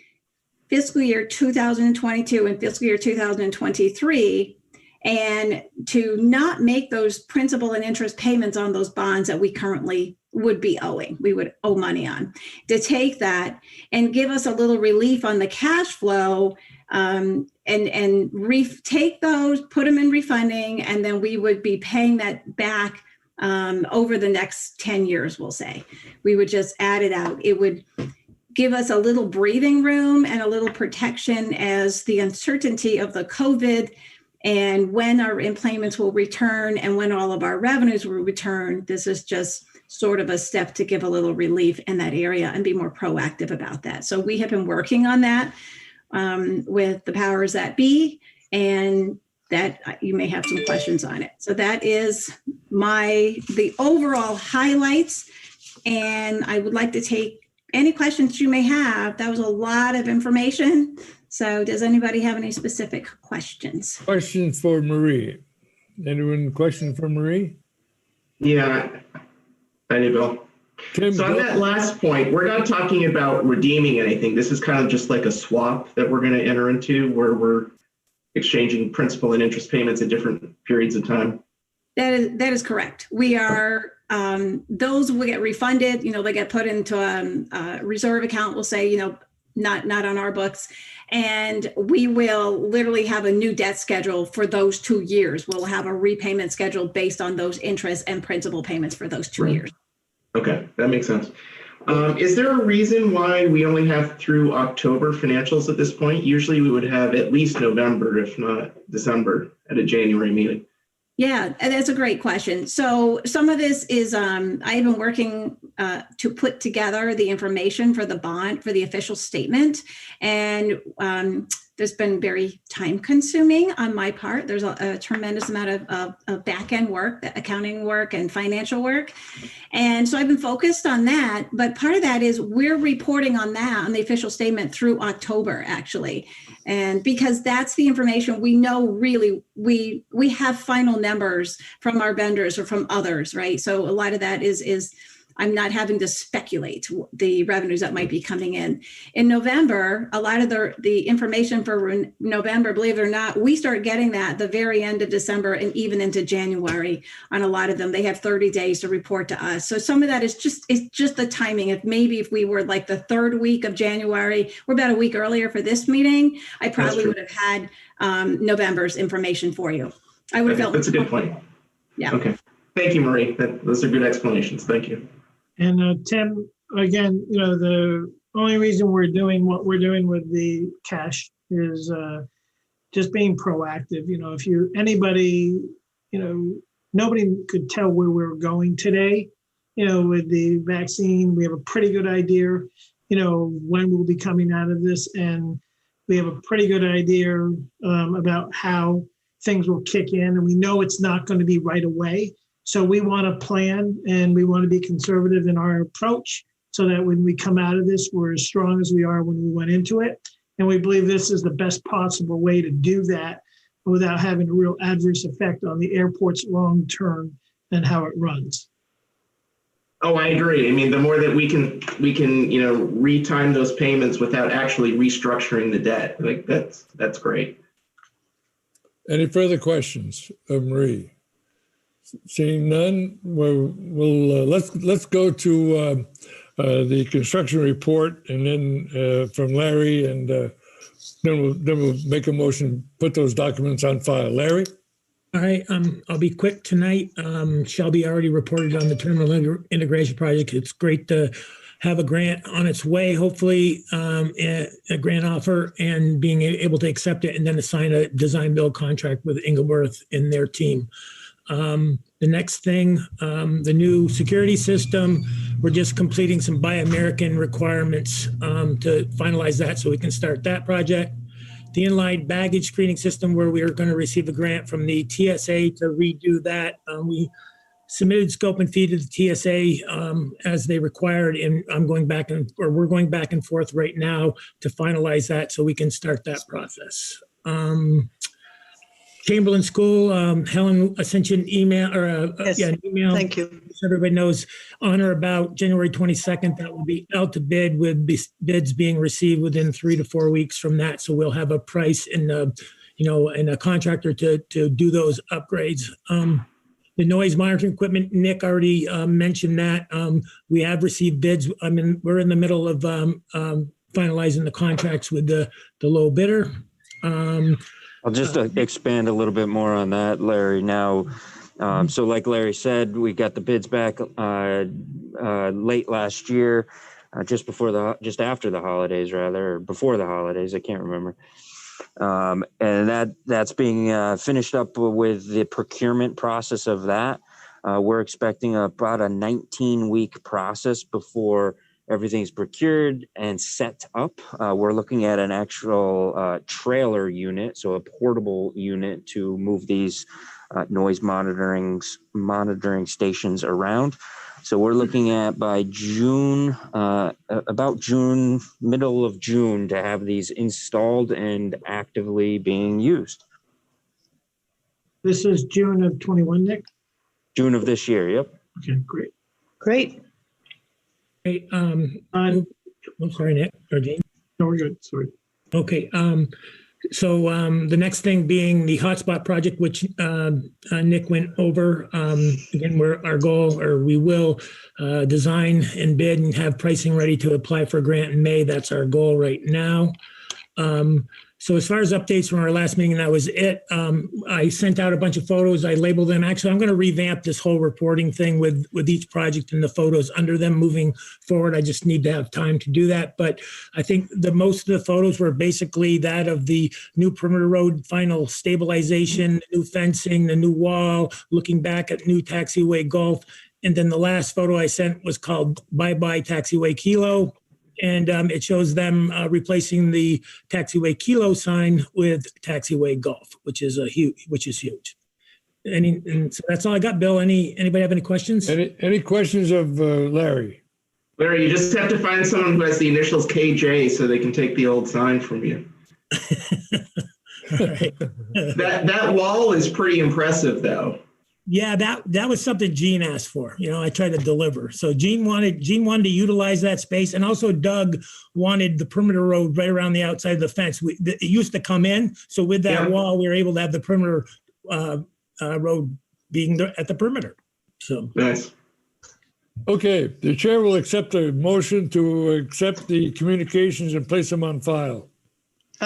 fiscal year 2022 and fiscal year 2023 and to not make those principal and interest payments on those bonds that we currently would be owing, we would owe money on, to take that and give us a little relief on the cash flow, and take those, put them in refunding, and then we would be paying that back over the next 10 years, we'll say. We would just add it out. It would give us a little breathing room and a little protection as the uncertainty of the COVID and when our employments will return and when all of our revenues will return. This is just sort of a step to give a little relief in that area and be more proactive about that. So we have been working on that with the powers that be, and that you may have some questions on it. So that is the overall highlights, and I would like to take any questions you may have. That was a lot of information. So does anybody have any specific questions? Question for Marie. Anyone question for Marie? Yeah, I do, Bill. Tim, so on that last point, we're not talking about redeeming anything. This is kind of just like a swap that we're going to enter into, where we're exchanging principal and interest payments at different periods of time. That is correct. We are, those will get refunded, they get put into a reserve account, we'll say, not on our books. And we will literally have a new debt schedule for those 2 years. We'll have a repayment schedule based on those interest and principal payments for those 2 years. Okay, that makes sense. Is there a reason why we only have through October financials at this point? Usually we would have at least November, if not December, at a January meeting. Yeah, that's a great question. So some of this is, I've been working to put together the information for the bond, for the official statement. And there's been very time consuming on my part. There's a tremendous amount of back end work, accounting work and financial work. And so I've been focused on that. But part of that is we're reporting on that, on the official statement, through October, actually. And because that's the information we know, really, we have final numbers from our vendors or from others, right? So a lot of that is I'm not having to speculate the revenues that might be coming in. In November, a lot of the information for November, believe it or not, we start getting that at the very end of December and even into January on a lot of them. They have 30 days to report to us. So some of that is just the timing. If we were like the third week of January, we're about a week earlier for this meeting, I probably would have had November's information for you. I would have felt that's a good point. Yeah. Okay. Thank you, Marie. Those are good explanations. Thank you. And Tim, again, the only reason we're doing what we're doing with the cash is just being proactive. If anybody, nobody could tell where we're going today. With the vaccine, we have a pretty good idea, when we'll be coming out of this, and we have a pretty good idea about how things will kick in, and we know it's not going to be right away. So we want to plan, and we want to be conservative in our approach so that when we come out of this, we're as strong as we are when we went into it. And we believe this is the best possible way to do that without having a real adverse effect on the airport's long term and how it runs. Oh, I agree. I mean, the more that we can, retime those payments without actually restructuring the debt, like that's great. Any further questions of Marie? Seeing none, let's go to the construction report, and then from Larry, and then we'll make a motion, put those documents on file. Larry? All right, I'll be quick tonight. Shelby already reported on the terminal integration project. It's great to have a grant on its way, hopefully a grant offer, and being able to accept it, and then to sign a design build contract with Ingleworth and their team. The next thing, the new security system, we're just completing some Buy American requirements to finalize that so we can start that project. The inline baggage screening system, where we are going to receive a grant from the TSA to redo that. We submitted scope and fee to the TSA as they required, and we're going back and forth right now to finalize that so we can start that process. Chamberlain School, Helen sent you an email, Yes. an email. Thank you. So everybody knows, on or about January 22nd, that will be out to bid, with bids being received within 3 to 4 weeks from that. So we'll have a price and a contractor to do those upgrades. The noise monitoring equipment, Nick already mentioned that. We have received bids. We're in the middle of finalizing the contracts with the low bidder. I'll just expand a little bit more on that, Larry. Now, so like Larry said, we got the bids back late last year, just after the holidays, rather, or before the holidays. I can't remember. And that's being finished up with the procurement process of that. We're expecting about a 19-week process before everything's procured and set up. We're looking at an actual trailer unit, so a portable unit to move these noise monitoring stations around. So we're looking at by June, about June, middle of June, to have these installed and actively being used. This is June of 21, Nick? June of this year, yep. Okay, great. Great. Hey, I'm sorry, Nick or Jane. No, we're good, sorry. Okay, so the next thing being the hotspot project, which Nick went over. Again, our goal, or we will design and bid and have pricing ready to apply for a grant in May. That's our goal right now. So as far as updates from our last meeting, that was it. I sent out a bunch of photos. I labeled them. Actually, I'm going to revamp this whole reporting thing with each project and the photos under them moving forward. I just need to have time to do that. But I think most of the photos were basically that of the new perimeter road final stabilization, the new fencing, the new wall, looking back at new taxiway Gulf. And then the last photo I sent was called Bye Bye Taxiway Kilo. And it shows them replacing the taxiway Kilo sign with taxiway Gulf, which is huge. And so that's all I got. Bill, anybody have any questions? Any questions of Larry? Larry, you just have to find someone who has the initials KJ so they can take the old sign from you. All right. That wall is pretty impressive, though. Yeah, that was something Gene asked for. You know, I tried to deliver. So Gene wanted to utilize that space, and also Doug wanted the perimeter road right around the outside of the fence. It used to come in, so with that wall, we were able to have the perimeter road being at the perimeter. So Nice. Okay, the chair will accept a motion to accept the communications and place them on file.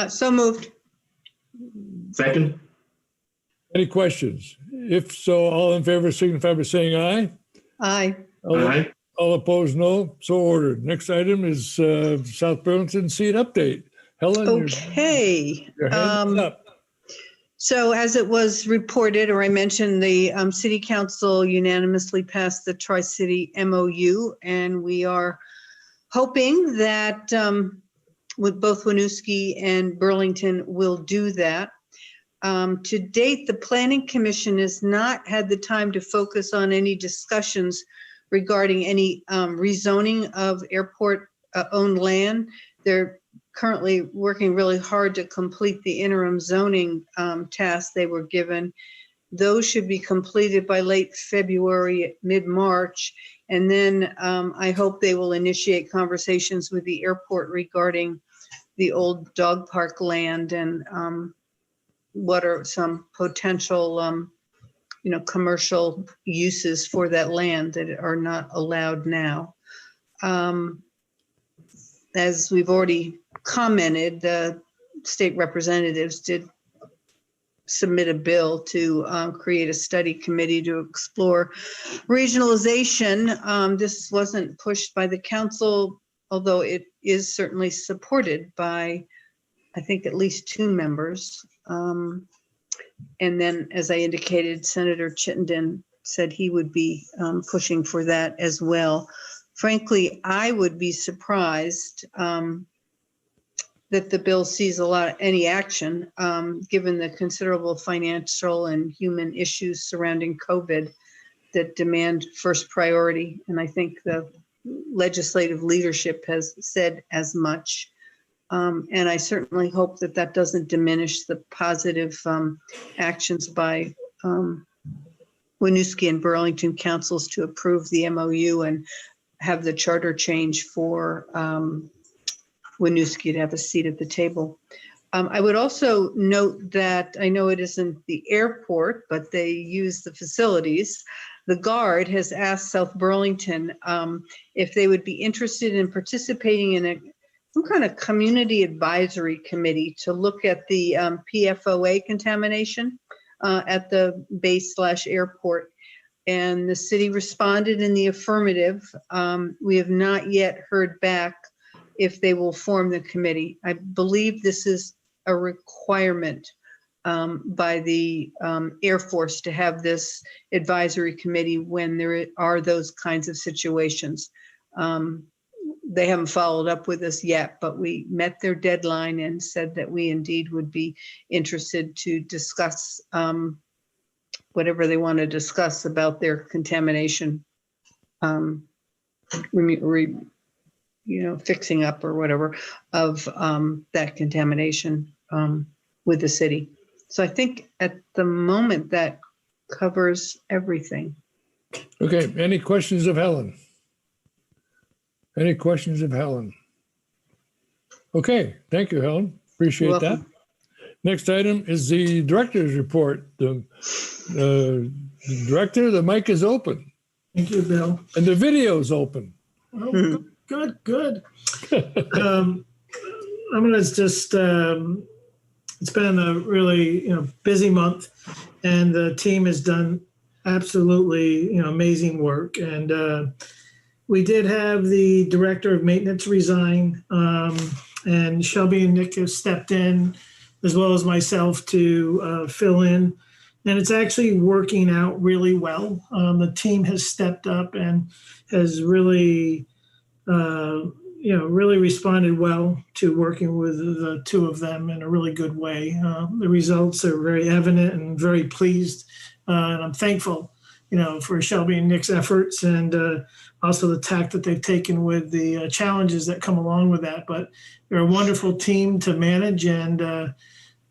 So moved. Second. Any questions? If so, all in favor signify by saying aye. Aye. Aye. All opposed, no. So ordered. Next item is South Burlington seat update. Helen, Okay. your hand is up. So as it was reported, or I mentioned, the city council unanimously passed the Tri-City MOU, and we are hoping that with both Winooski and Burlington will do that. To date, the Planning Commission has not had the time to focus on any discussions regarding any rezoning of airport-owned land. They're currently working really hard to complete the interim zoning tasks they were given. Those should be completed by late February, mid-March. And then I hope they will initiate conversations with the airport regarding the old dog park land and what are some potential, commercial uses for that land that are not allowed now. As we've already commented, the state representatives did submit a bill to create a study committee to explore regionalization. This wasn't pushed by the council, although it is certainly supported by, I think, at least 2 members. And then, as I indicated, Senator Chittenden said he would be pushing for that as well. Frankly, I would be surprised that the bill sees any action, given the considerable financial and human issues surrounding COVID that demand first priority. And I think the legislative leadership has said as much. And I certainly hope that that doesn't diminish the positive actions by Winooski and Burlington councils to approve the MOU and have the charter change for Winooski to have a seat at the table. I would also note that I know it isn't the airport, but they use the facilities. The Guard has asked South Burlington if they would be interested in participating in some kind of community advisory committee to look at the PFOA contamination at the base/airport. And the city responded in the affirmative. We have not yet heard back if they will form the committee. I believe this is a requirement by the Air Force to have this advisory committee when there are those kinds of situations. They haven't followed up with us yet, but we met their deadline and said that we indeed would be interested to discuss whatever they want to discuss about their contamination, fixing up or whatever of that contamination with the city. So I think at the moment that covers everything. Okay, any questions of Helen? Any questions of Helen? Okay, thank you, Helen. Appreciate that. Next item is the director's report. The director, the mic is open. Thank you, Bill. And the video is open. Oh, good. I'm going to just, it's been a really, busy month, and the team has done absolutely, amazing work. And we did have the director of maintenance resign, and Shelby and Nick have stepped in, as well as myself, to fill in. And it's actually working out really well. The team has stepped up and has really, really responded well to working with the 2 of them in a really good way. The results are very evident and very pleased. And I'm thankful, for Shelby and Nick's efforts, and also the tact that they've taken with the challenges that come along with that. But they're a wonderful team to manage, and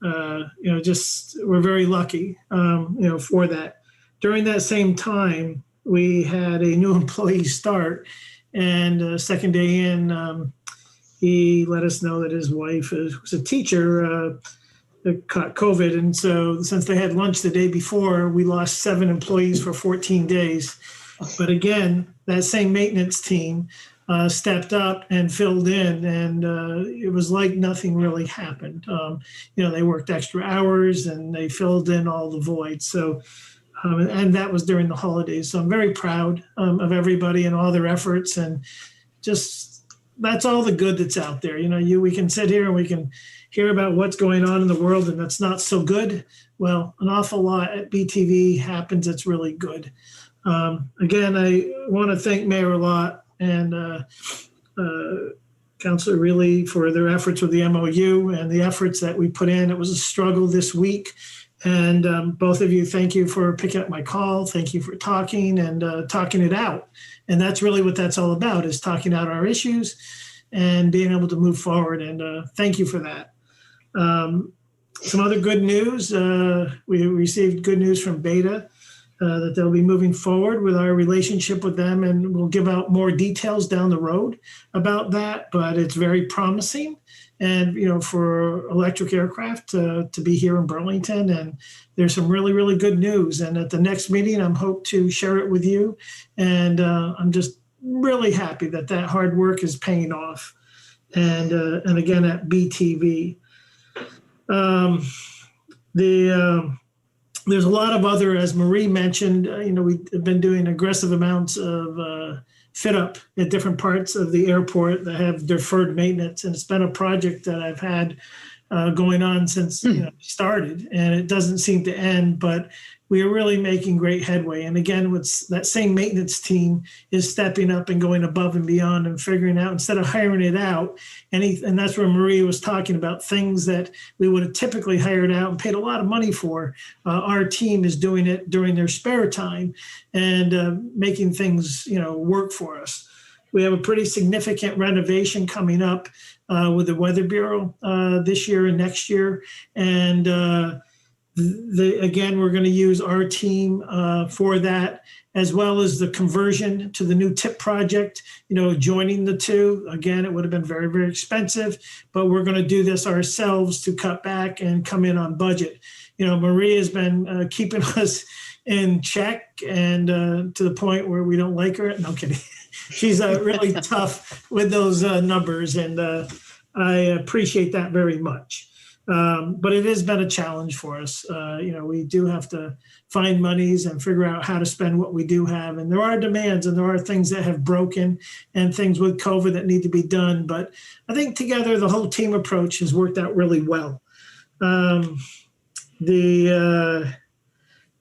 we're very lucky, for that. during that same time, we had a new employee start, and second day in, he let us know that his wife was a teacher, caught COVID. And so since they had lunch the day before, we lost 7 employees for 14 days. But again, that same maintenance team stepped up and filled in, and it was like nothing really happened. They worked extra hours and they filled in all the voids. So, and that was during the holidays. So I'm very proud of everybody and all their efforts, and just that's all the good that's out there. We can sit here and we can hear about what's going on in the world and that's not so good. Well, an awful lot at BTV happens that's really good. Again, I want to thank Mayor Lott and Councilor Reilly for their efforts with the MOU and the efforts that we put in. It was a struggle this week. And both of you, thank you for picking up my call. Thank you for talking and talking it out. And that's really what that's all about, is talking out our issues and being able to move forward. And thank you for that. Some other good news. We received good news from Beta that they'll be moving forward with our relationship with them, and we'll give out more details down the road about that, but it's very promising. And, for electric aircraft to be here in Burlington, and there's some really, really good news. And at the next meeting, I'm hope to share it with you. And I'm just really happy that hard work is paying off. And again, at BTV, there's a lot of other, as Marie mentioned, we've been doing aggressive amounts of fit up at different parts of the airport that have deferred maintenance. And it's been a project that I've had going on since started, and it doesn't seem to end, but we are really making great headway. And again, that same maintenance team is stepping up and going above and beyond and figuring out, instead of hiring it out, and that's where Marie was talking about things that we would have typically hired out and paid a lot of money for. Our team is doing it during their spare time and making things, work for us. We have a pretty significant renovation coming up with the Weather Bureau this year and next year. And again, we're going to use our team for that, as well as the conversion to the new tip project, joining the two. Again, it would have been very, very expensive, but we're going to do this ourselves to cut back and come in on budget. Marie has been keeping us in check, and to the point where we don't like her. No kidding. She's really tough with those numbers, and I appreciate that very much. But it has been a challenge for us. We do have to find monies and figure out how to spend what we do have. And there are demands, and there are things that have broken and things with COVID that need to be done. But I think together, the whole team approach has worked out really well. The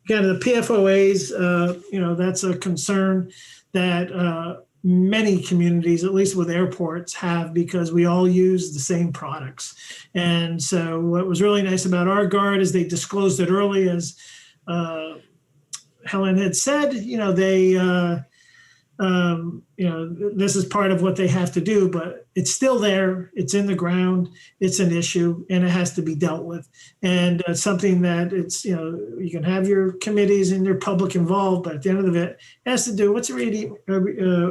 PFOAs, that's a concern that many communities, at least with airports, have, because we all use the same products. And so what was really nice about our guard is they disclosed it early, as Helen had said. This is part of what they have to do, but it's still there. It's in the ground. It's an issue, and it has to be dealt with. And something that you can have your committees and your public involved, but at the end of it, it has to do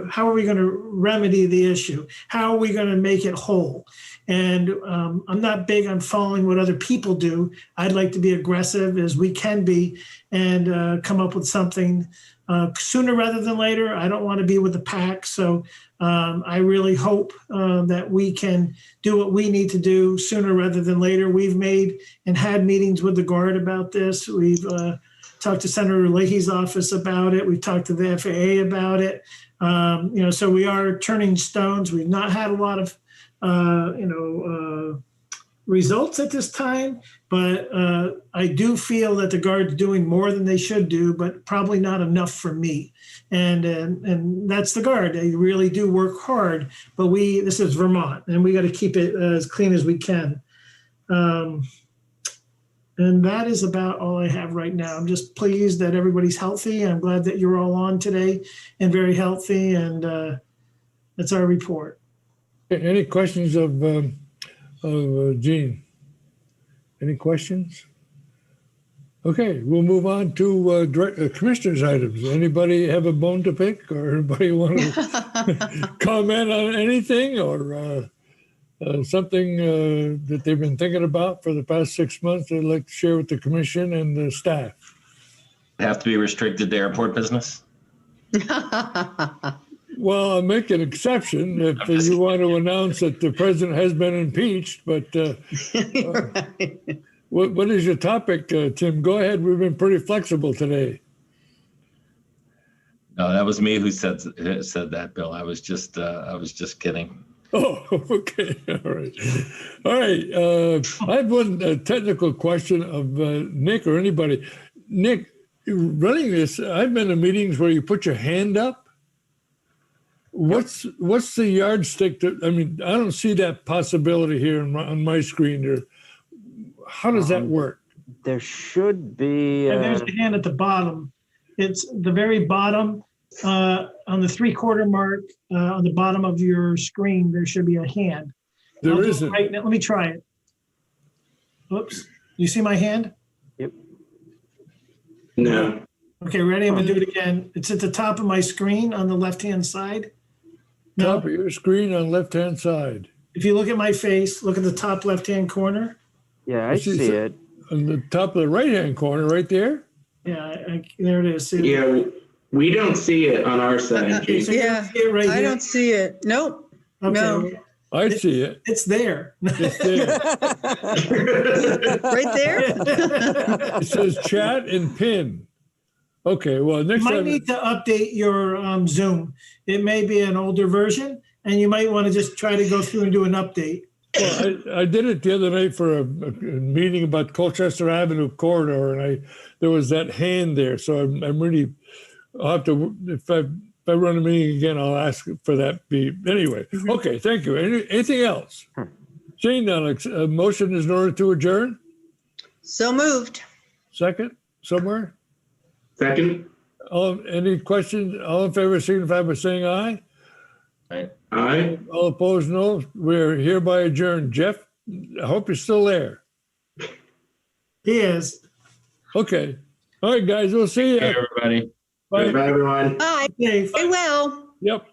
how are we going to remedy the issue? How are we going to make it whole? And I'm not big on following what other people do. I'd like to be aggressive as we can be and come up with something sooner rather than later. I don't want to be with the pack. So I really hope that we can do what we need to do sooner rather than later. We've made and had meetings with the Guard about this. We've talked to Senator Leahy's office about it. We've talked to the FAA about it. So we are turning stones. We've not had a lot of, results at this time, but I do feel that the Guard's doing more than they should do, but probably not enough for me. And that's the Guard. They really do work hard, but this is Vermont, and we got to keep it as clean as we can. And that is about all I have right now. I'm just pleased that everybody's healthy. I'm glad that you're all on today and very healthy, and that's our report. Any questions of Gene? Any questions? Okay, we'll move on to commissioners' items. Anybody have a bone to pick, or anybody want to comment on anything, or something that they've been thinking about for the past 6 months they'd like to share with the commission and the staff? Have to be restricted to airport business? Well, I'll make an exception if you want to announce that the president has been impeached, but Right. what is your topic, Tim? Go ahead. We've been pretty flexible today. No, that was me who said that, Bill. I was just kidding. Oh, okay. All right. All right. I have one technical question of Nick or anybody. Nick, running this, I've been in meetings where you put your hand up. What's the yardstick? I mean, I don't see that possibility here on my screen. There. How does that work? There should be. And there's the hand at the bottom. It's the very bottom on the 3/4 mark on the bottom of your screen. There should be a hand. There isn't. Right now, let me try it. Oops. You see my hand? Yep. No. Okay, ready? I'm gonna do it again. It's at the top of my screen on the left-hand side. Top of your screen on left-hand side. If you look at my face, look at the top left-hand corner. Yeah, I see it. On the top of the right-hand corner, right there. Yeah, there it is. See? Yeah, we don't see it on our side. Okay, so you Yeah, can see it right I here. don't see it. Nope. Okay, no. I see it. It's there. It's there. Right there? It says chat and pin. Okay, well, You next might time. need to update your Zoom. It may be an older version, and you might want to just try to go through and do an update. Well, I did it the other night for a meeting about Colchester Avenue corridor, and there was that hand there. So I'm really, I'll have to, if I run a meeting again, I'll ask for that. Anyway, okay, thank you. Anything else? Seeing none, a motion is in order to adjourn? So moved. Second, somewhere? Second? Any questions? All in favor, signify by saying aye. Aye. All opposed, no. We're hereby adjourned. Jeff, I hope you're still there. He is. Okay. All right, guys, we'll see you. Hey, everybody. Bye. Bye, everyone. Bye. Dave. Stay well. Yep.